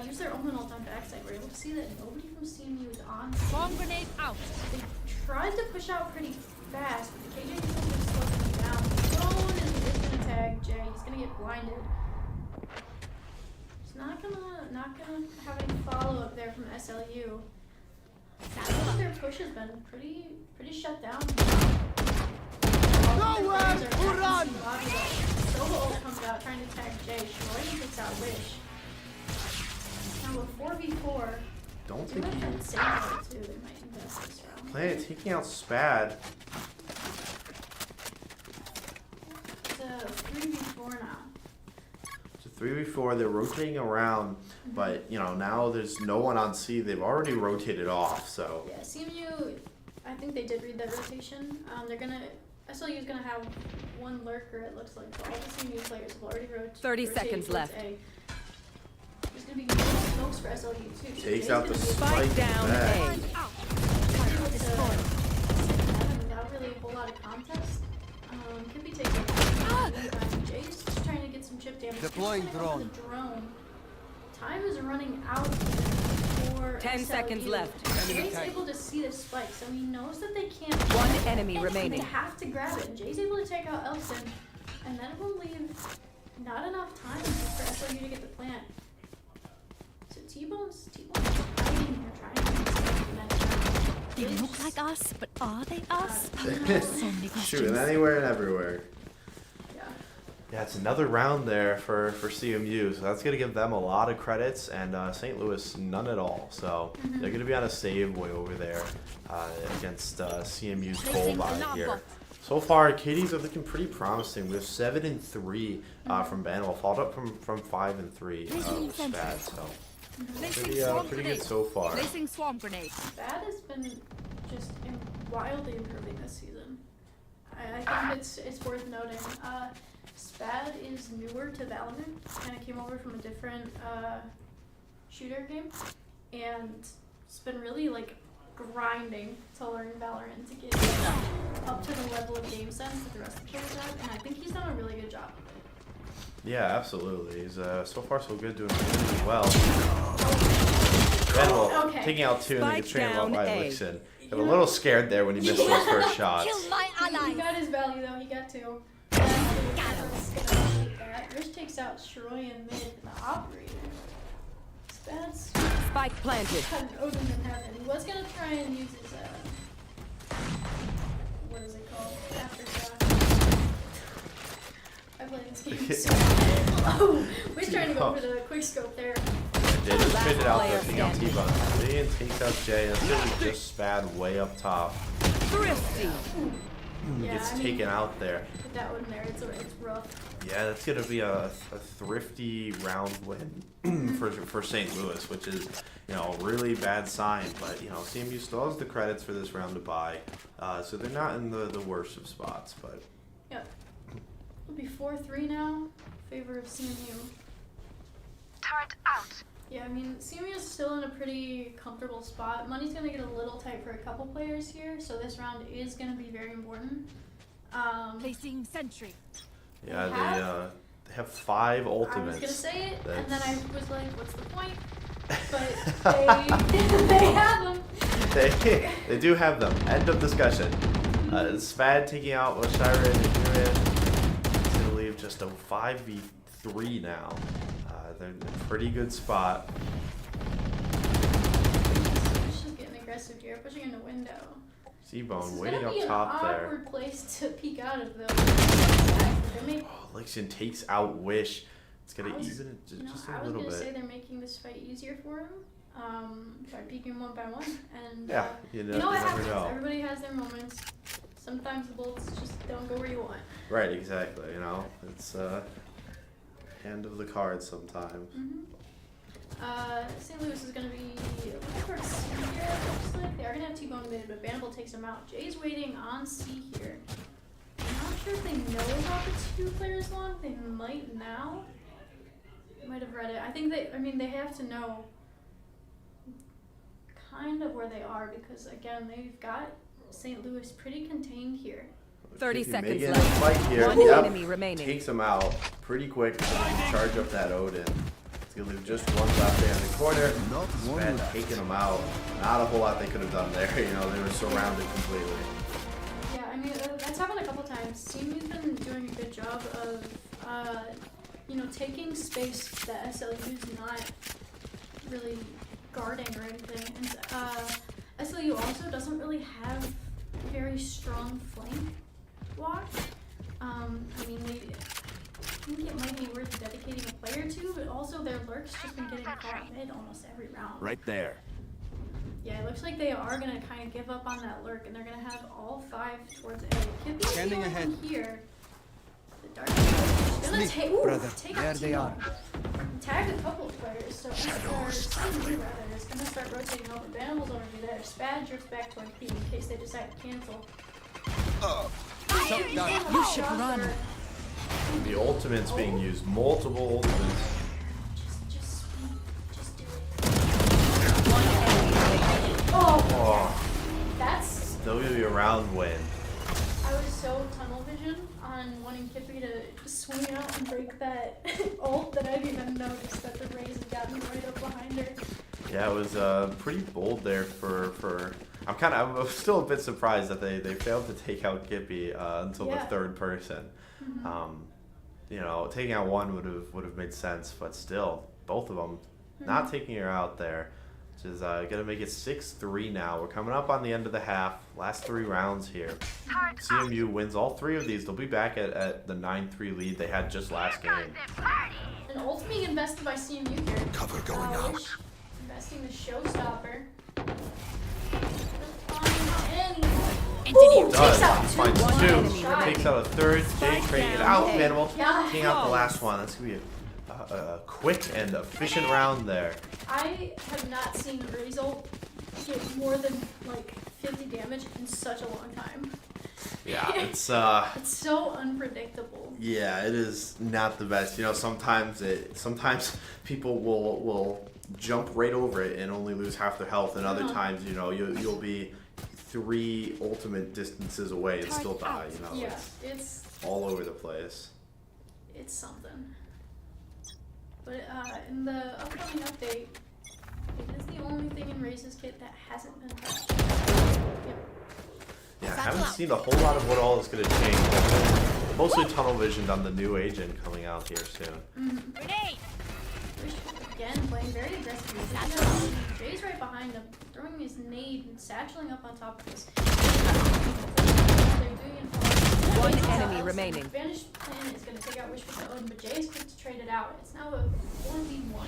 use their omen ult on backside. We're able to see that nobody from CMU is on. Bomb grenade out. They tried to push out pretty fast, but the KJ just really slowed them down. Drone is gonna tag Jay. He's gonna get blinded. He's not gonna have any follow up there from SLU. Their push has been pretty shut down. Nowhere to run! Sova ult comes out trying to tag Jay. Shroy takes out Wish. Now with 4v4. Don't They think might he have Saber too. They might invest this round. Planet taking out Spad. It's a 3v4 now. It's a 3v4. They're rotating around, but you know now there's no one on C. They've already rotated off, so. Yeah, CMU. I think they did read that rotation. SLU is gonna have one lurker. It looks like, but all the CMU players have already rotated. 30 seconds left. There's gonna be no smokes for SLU too. So Takes Jay's out the gonna be spike down back. Not really a whole lot of contest. Could be taking. Jay's just trying to get some chip damage. Deploying He's gonna go for the drone. Time is running out for 10 SLU. seconds left. Jay's able to see the spike, so he knows that they can't. One enemy and remaining. They have to grab it. Jay's able to take out Elson, and then it will leave not enough time for SLU to get the plant. So T-Bone's hiding here, trying to get the next round. They look like us, but are they us? So many Shooting questions. anywhere and everywhere. Yeah. Yeah, it's another round there for CMU, so that's gonna give them a lot of credits, and St. Louis none at all. So they're gonna be on a save way over there against CMU's goal by here. So far, Katie's are looking pretty promising. We have 7 and 3 from Banwell, followed up from 5 and 3 with Spad. So pretty good so far. Placing swarm grenade. Bad has been just wildly improving this season. I think it's worth noting. Spad is newer to Valorant. Kind of came over from a different shooter game, and it's been really like grinding to learn Valorant to get up to the level of game sense that the rest of the players have, and I think he's done a really good job. Yeah, absolutely. He's so far so good, doing really well. Banwell Okay. taking out 2 and then Spike gets trained out by down A. Lixin. Got a little scared there when he missed those first shots. Kill my He ally. got his value though, he got 2. Rich takes out Shroy and mid, the operator. Spad's Spike planted. had an Odin in heaven. He was gonna try and use his what is it called? Aftershock. I played this game so oh, we're trying to go for the quick scope there. They just spit it out there, Player taking out T-Bone. Ian takes out Jay. That's gonna be just Spad way up top. Thrifty. Gets taken out there. Put that one there. It's rough. Yeah, that's gonna be a thrifty round win for St. Louis, which is a really bad sign. But CMU still has the credits for this round to buy, so they're not in the worst of spots. But Yep. It'll be 4-3 now, in favor of CMU. Turret out. Yeah, I mean, CMU is still in a pretty comfortable spot. Money's going to get a little tight for a couple players here, so this round is going to be very important. Placing sentry. yeah, they have 5 I ultimates. was going to say it, and then I That's- was like, what's the point? But they have them. They do have them. End of discussion. Spad taking out Oshira and Nigerian. It's going to leave just a 5v3 now. They're in a pretty good spot. She's just getting aggressive here, pushing in the window. C-Bone This waiting is up gonna be top an there. awkward place to peek out of, though. They're making, Oh, Lixin takes out Wish. It's going to even it just I a was little gonna say bit. they're making this fight easier for him by peeking one by one, and Yeah, you you know what never happens. know. Everybody has their moments. Sometimes the bullets just don't go where you want. Right, exactly. It's hand of the cards sometimes. St. Louis is gonna be looking for a C here. It looks like they are gonna have T-Bone mid, but Banable takes him out. Jay's waiting on C here. I'm not sure if they know about the 2 players long. They might now. They might have read it. I think they have to know kind of where they are because again they've got St. Louis pretty contained here. 30 Kippy seconds making a left. fight here. One Yep. enemy remaining. Takes him out pretty quick. Charge up that Odin. He's gonna leave just one left there in the corner. Sven taking him out. Not a whole lot they could have done there. You know, they were surrounded completely. Yeah, I mean, that's happened a couple times. CMU's been doing a good job of, taking space that SLU's not really guarding or anything. And SLU also doesn't really have very strong flank watch. I think it might be worth dedicating a player to, but also their lurk's just been getting caught mid almost every round. Right there. Yeah, it looks like they are gonna kind of give up on that lurk, and they're gonna have all 5 towards A. Kippy Standing ahead. Here. The dark is gonna take brother. take There out they are. Tag a couple of players, so CMU rather is gonna start rotating over. Bannibal's already there. Spad drifts back toward B in case they decide to cancel. You should run. The ultimate's being used. Multiple ultimates. Just do it. One enemy remaining. Oh, That's. still gonna be a round win. I was so tunnel vision on wanting Kippy to swing out and break that ult that I didn't even notice that the Rays had gotten right up behind her. Yeah, it was pretty bold there for. I'm still a bit surprised that they failed to take out Kippy until the third person. Taking out one would have made sense, but still, both of them not taking her out there, which is gonna make it 6-3 now. We're coming up on the end of the half. Last 3 rounds here. CMU wins all 3 of these. They'll be back at the 9-3 lead they had just last game. An ult being invested by CMU here. Cover going out. Investing the showstopper. Does. Finds One 2. enemy Takes out a third. Jay trading it out. Manimal Yeah. taking out the last one. That's gonna be a quick and efficient round there. I have not seen the Rays ult get more than like 50 damage in such a long time. Yeah, it's It's so unpredictable. yeah, it is not the best. Sometimes people will jump right over it and only lose half their health, and other times, you'll be 3 ultimate distances away and still die. Yeah, It's it's all over the place. something. But in the upcoming update, it is the only thing in Raze's kit that hasn't been touched. Yep. Yeah, I haven't seen a whole lot of what all is going to change. But mostly tunnel visioned on the new agent coming out here soon. Grenade! Wish again playing very aggressively. Jay's right behind him, throwing his nade and satcheling up on top of this. They're doing it for One enemy remaining. Vanish plan is going to take out Wish with the Odin, but Jay's quick to trade it out. It's now a 1v1.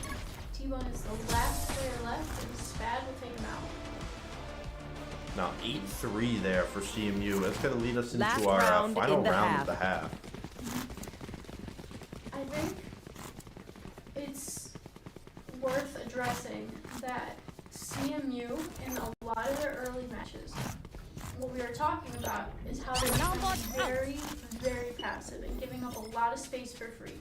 T-Bone is the last player left, and Spad will take him out. Now 8-3 there for CMU. That's going to lead us Last into our round final in the round half. of the half. I think it's worth addressing that CMU in a lot of their early matches, what we are talking about is how they're very, very passive and giving up a lot of space for free.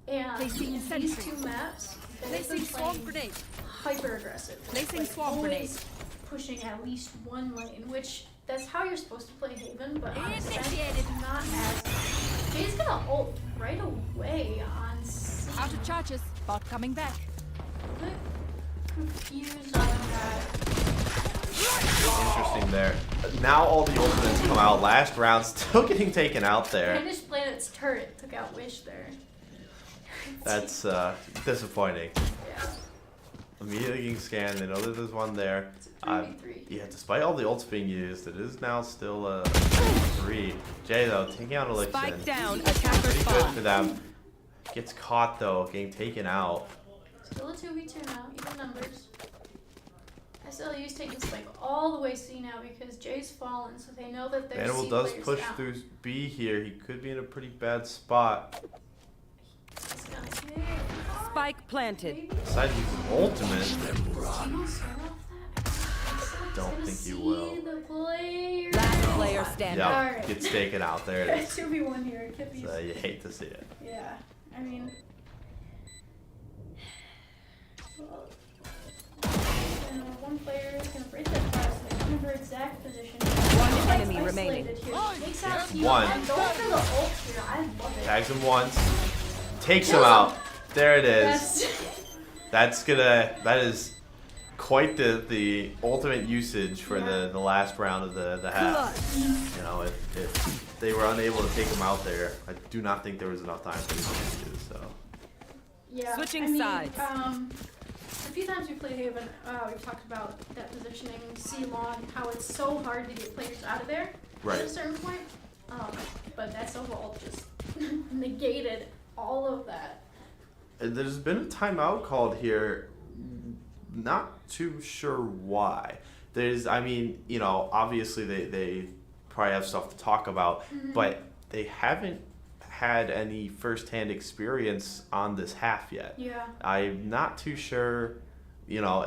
And Placing in sentry. these 2 maps, they've been Placing swarm playing grenade. hyper aggressive. Placing Like, swarm always pushing at least one lane, which that's how you're supposed to play Haven, but on Ascent, Initiated. it's not as. Jay's gonna ult right away on C. Out of charges. Bot coming back. I'm a bit confused on that. Interesting there. Now all the ultimates come out. Last round still getting taken out there. British Planet's turret took out Wish there. That's disappointing. Yeah. Immediately getting scanned. They know that there's one there. It's a 3v3. Yeah, despite all the ults being used, it is now still a 3. Jay, though, taking out Elixir. Spike down. Attacker Pretty good spawn. for them. Gets caught, though, getting taken out. Still a 2v2 now, even numbers. SLU's taking Spike all the way C now because Jay's fallen, so they know that their Animal C does player's push down. through B here. He could be in a pretty bad spot. He's gonna hit. Spike planted. Besides using ultimate, Timo start off that? Don't Gonna think you see will. The player. Last player standing. yeah, Alright. gets taken out. There it is. 2v1 here. Kippy's. So you hate to see it. Yeah, I mean. One player is gonna break that fast. remember exact position. One He's, enemy isolated remaining. Here. Takes out T1. One. Going for the ult here. I love it. Tags him once. Takes him Kills him. out. There it is. That's That is quite the ultimate usage for Yeah. the last round of the half. You know, if they were unable to take him out there, I do not think there was enough time for these to do so. yeah. Switching I mean, sides. A few times we played Haven, we've talked about that positioning, C-Long, how it's so hard to get players out of there Right. at a certain point. But that Silver ult just negated all of that. There's been a timeout called here. Not too sure why. I mean, you know, obviously they probably have stuff to talk about, but they haven't had any first-hand experience on this half yet. Yeah. I'm not too sure. You know,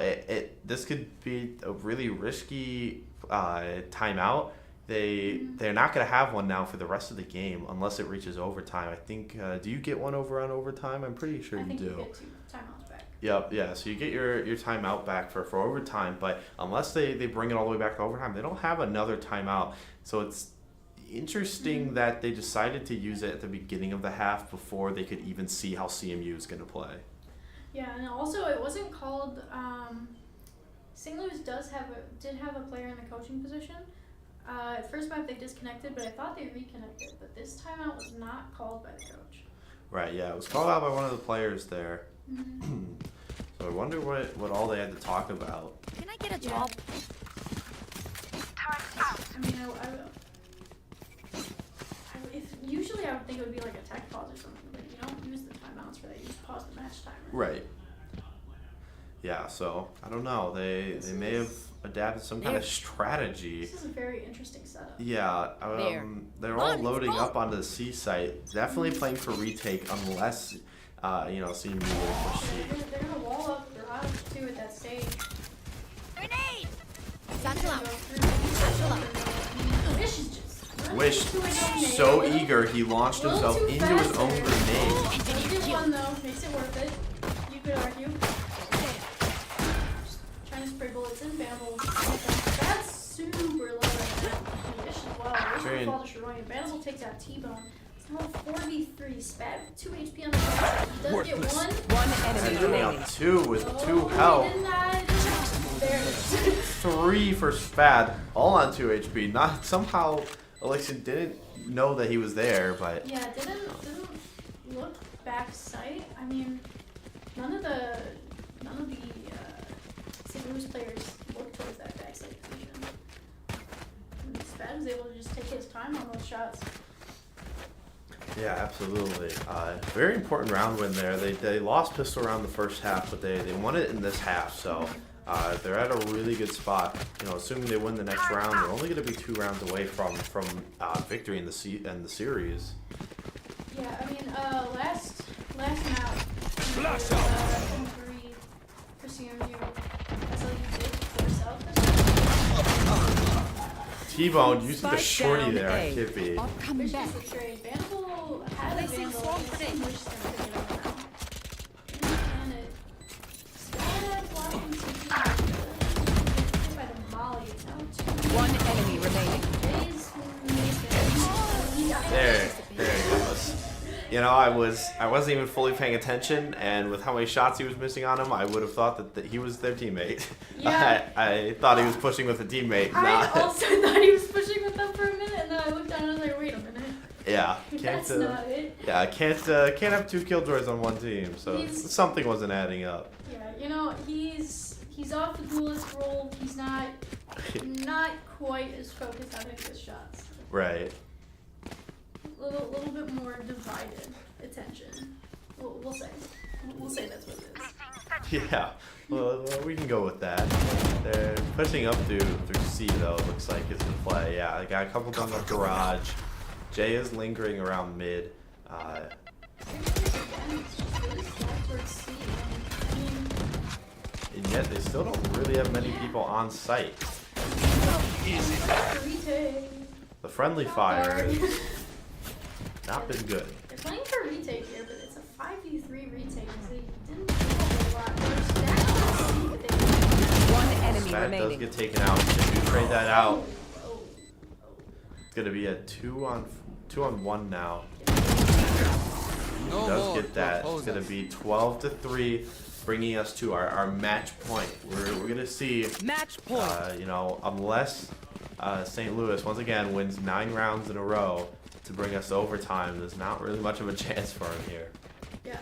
this could be a really risky timeout. They're not going to have one now for the rest of the game unless it reaches overtime. I think. Do you get one over on overtime? I'm pretty sure I you think do. you get 2 timeouts back. Yep, yeah. So you get your timeout back for overtime, but unless they bring it all the way back to overtime, they don't have another timeout. So it's interesting that they decided to use it at the beginning of the half before they could even see how CMU is going to play. Yeah, and also it wasn't called. St. Louis did have a player in the coaching position. First map they disconnected, but I thought they reconnected. But this timeout was not called by the coach. Right, yeah. It was called out by one of the players there. So I wonder what all they had to talk about. Can I get a Yeah. job? I mean, usually I would think it would be like a tech pause or something, but you don't use the timeouts for that. You just pause the match timer. Right. Yeah, so I don't know. They may have adapted some kind of strategy. This is a very interesting setup. Yeah, they're all Run, loading run. up onto the C site. Definitely playing for retake unless CMU will push C. They're gonna wall up garage too at that stage. Grenade! Satchel out. Satchel out. Wish is just. Wish into his own so nade. eager he launched himself Little too into his fast own there. grenade. Did one though, makes it worth it. You could argue. Just trying to spray bullets in Vandal. That's super low right now. Wish as well. Wish Very- will fall to Shironian. Vandal takes out T-Bone. It's now 4v3. Spat 2 HP on the side. He does get one. One enemy And remaining. out 2 with 2 Oh, health. he did not. There it is. 3 for Spad, all on 2 HP. Not somehow Alexian didn't know that he was there, but Yeah, didn't look back sight. I mean, none of the St. Louis players looked towards that back sight position. And Spad was able to just take his time on those shots. yeah, absolutely. Very important round win there. They lost pistol round the first half, but they won it in this half. So they're at a really good spot. You know, assuming they win the next round, they're only going to be 2 rounds away from victory in the series. Yeah, I mean, last map, Blast was, out. injury for CMU. SLU did force out the T-Bone using the Spike shorty down there A. on Kippy. I'm coming Wish back. is the trade. Vandal had a Placing Vandal. swarm and grenade. Wish is gonna get it around. And it. Spad blocking CP. By the Molly. It's now 2. One enemy remaining. Jay's missing. There he goes. You know, I wasn't even fully paying attention, and with how many shots he was missing on him, I would have thought that he was their teammate. Yeah. I thought he was pushing with a teammate, I not. also thought he was pushing with them for a minute, and then I looked down and I was like, wait a minute. Yeah, That's not it. Yeah, can't have 2 killjoys on one team, so He's- something wasn't adding up. Yeah, you know, he's off the duelist role. He's not quite as focused on hitting his shots. Right. Little bit more divided attention. We'll say. We'll say that's what it is. Yeah. Well, we can go with that. They're pushing up through C though. It looks like it's the play. Yeah, I got a couple done up garage. Jay is lingering around mid. Again, it's just really slow towards C. I mean, And yet they still don't really have many people on site. retake. The friendly fire has not been good. They're playing for retake here, but it's a 5v3 retake, so they didn't do a whole lot. They're stacking C, but they One enemy Spad That does remaining. get taken out. If you trade that out, it's gonna be a 2-on-1 now. No Does more get that. It's proposals. gonna be 12-3, bringing us to our match point. We're gonna see, Match point. you know, unless St. Louis once again wins 9 rounds in a row to bring us to overtime, there's not really much of a chance for him here. Yeah.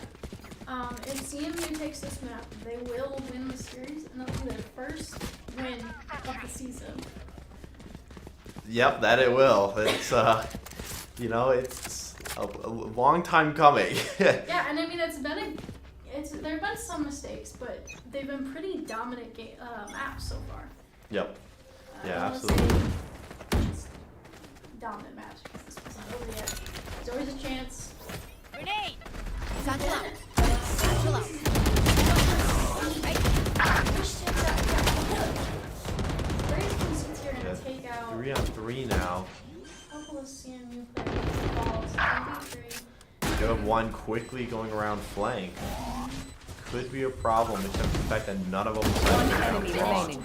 If CMU takes this map, they will win the series, and that'll be their first win of the season. Yep, that it will. It's you know, it's a long time coming. Yeah, and I mean there have been some mistakes, but they've been pretty dominant maps so far. Yep. Yeah, I wanna absolutely. say just dominant maps because this one's not over yet. There's always a chance. Grenade! Satchel Satchel out. Satchel out. Gonna take out 3-on-3 now. a couple of CMU players. Balls, 1v3. You have one quickly going around flank. Could be a problem, except for the fact that none of them One are enemy remaining.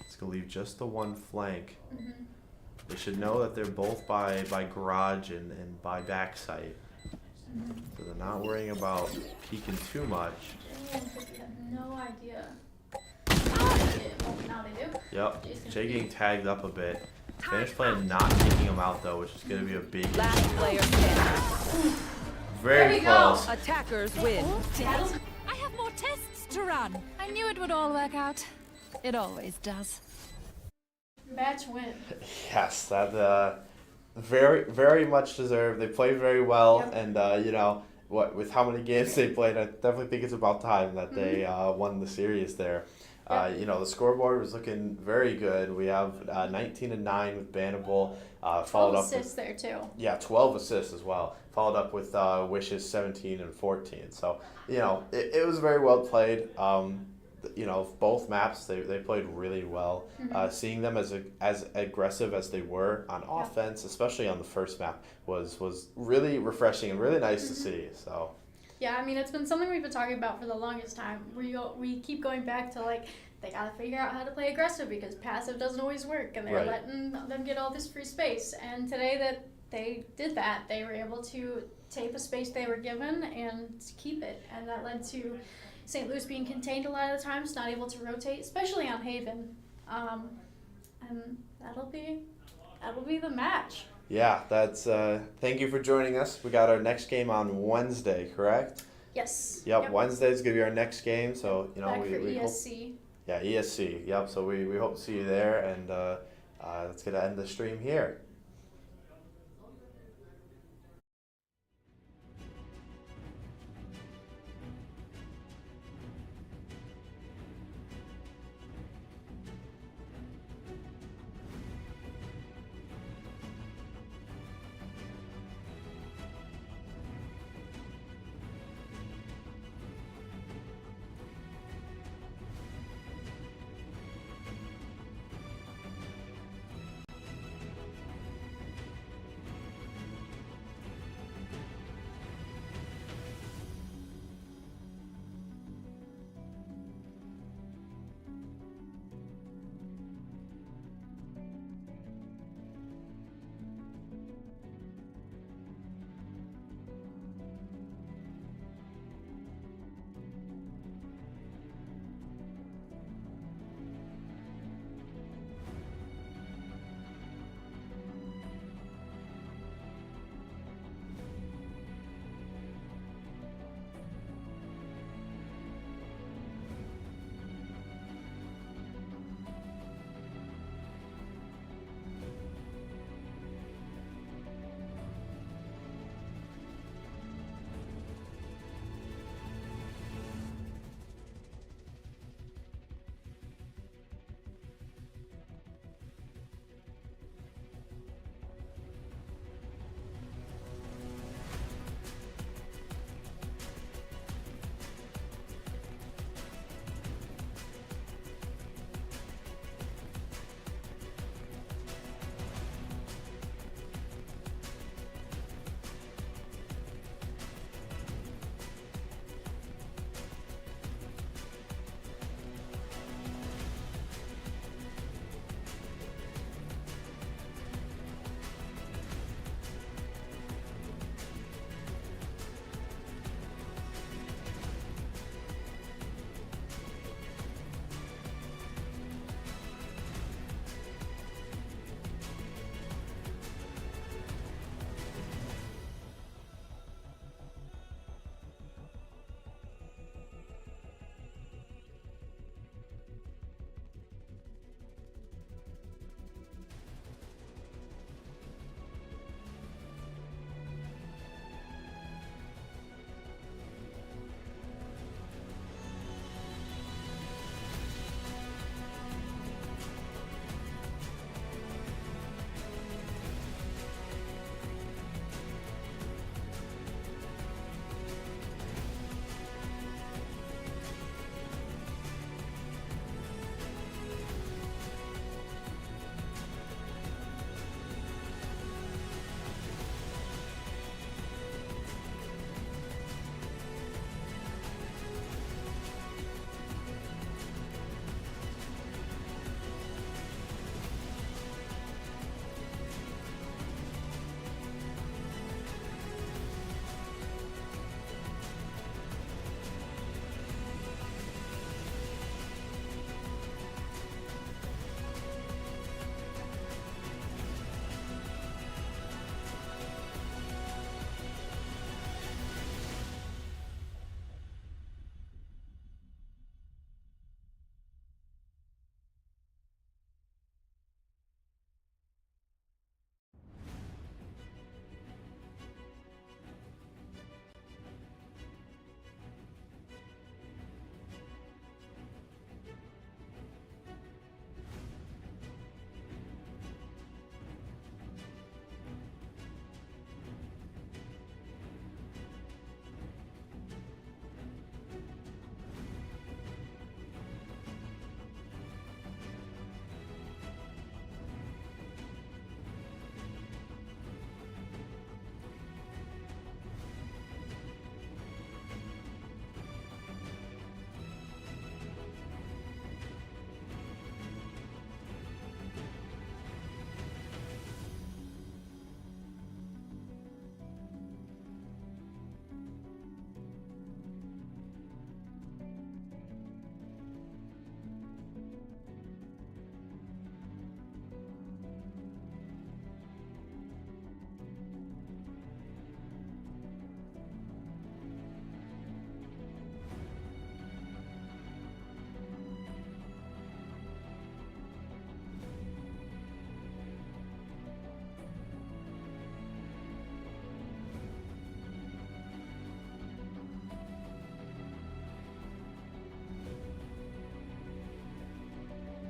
It's gonna leave just the one flank. Mm-hmm. They should know that they're both by garage and by backside. So they're not worrying about peeking too much. Damn, we have no idea. Well, now they do. Yep. Jason. Jay getting tagged up a bit. Spanish player not taking him out though, which is gonna be a big Last issue. player standing. Very There we go. close. Attackers win. I have more tests to run. I knew it would all work out. It always does. Match win. Yes, that very very much deserved. They played very well, Yep. and you know what, with how many games they played, I definitely think it's about time that they won the series there. Yep. You know, the scoreboard was looking very good. We have 19-9 with Bannable, followed 12 up assists there too. yeah, 12 assists as well. Followed up with Wishes 17 and 14. So, you know, it was very well played. You know, both maps, they played really well. Seeing them as aggressive as they were on offense, especially on the first map, was really refreshing and really nice to see. So. Yeah, I mean, it's been something we've been talking about for the longest time. We keep going back to, like, they gotta figure out how to play aggressive because passive doesn't always work, and they're Right. letting them get all this free space. And today that they did that, they were able to take the space they were given and keep it, and that led to St. Louis being contained a lot of the times, not able to rotate, especially on Haven. And that'll be the match. Yeah, that's thank you for joining us. We got our next game on Wednesday, correct? Yes. Yep, Wednesday's gonna be our next game, so you know Back for we hope, ESC. yeah, ESC. Yep, so we hope to see you there, and that's gonna end the stream here.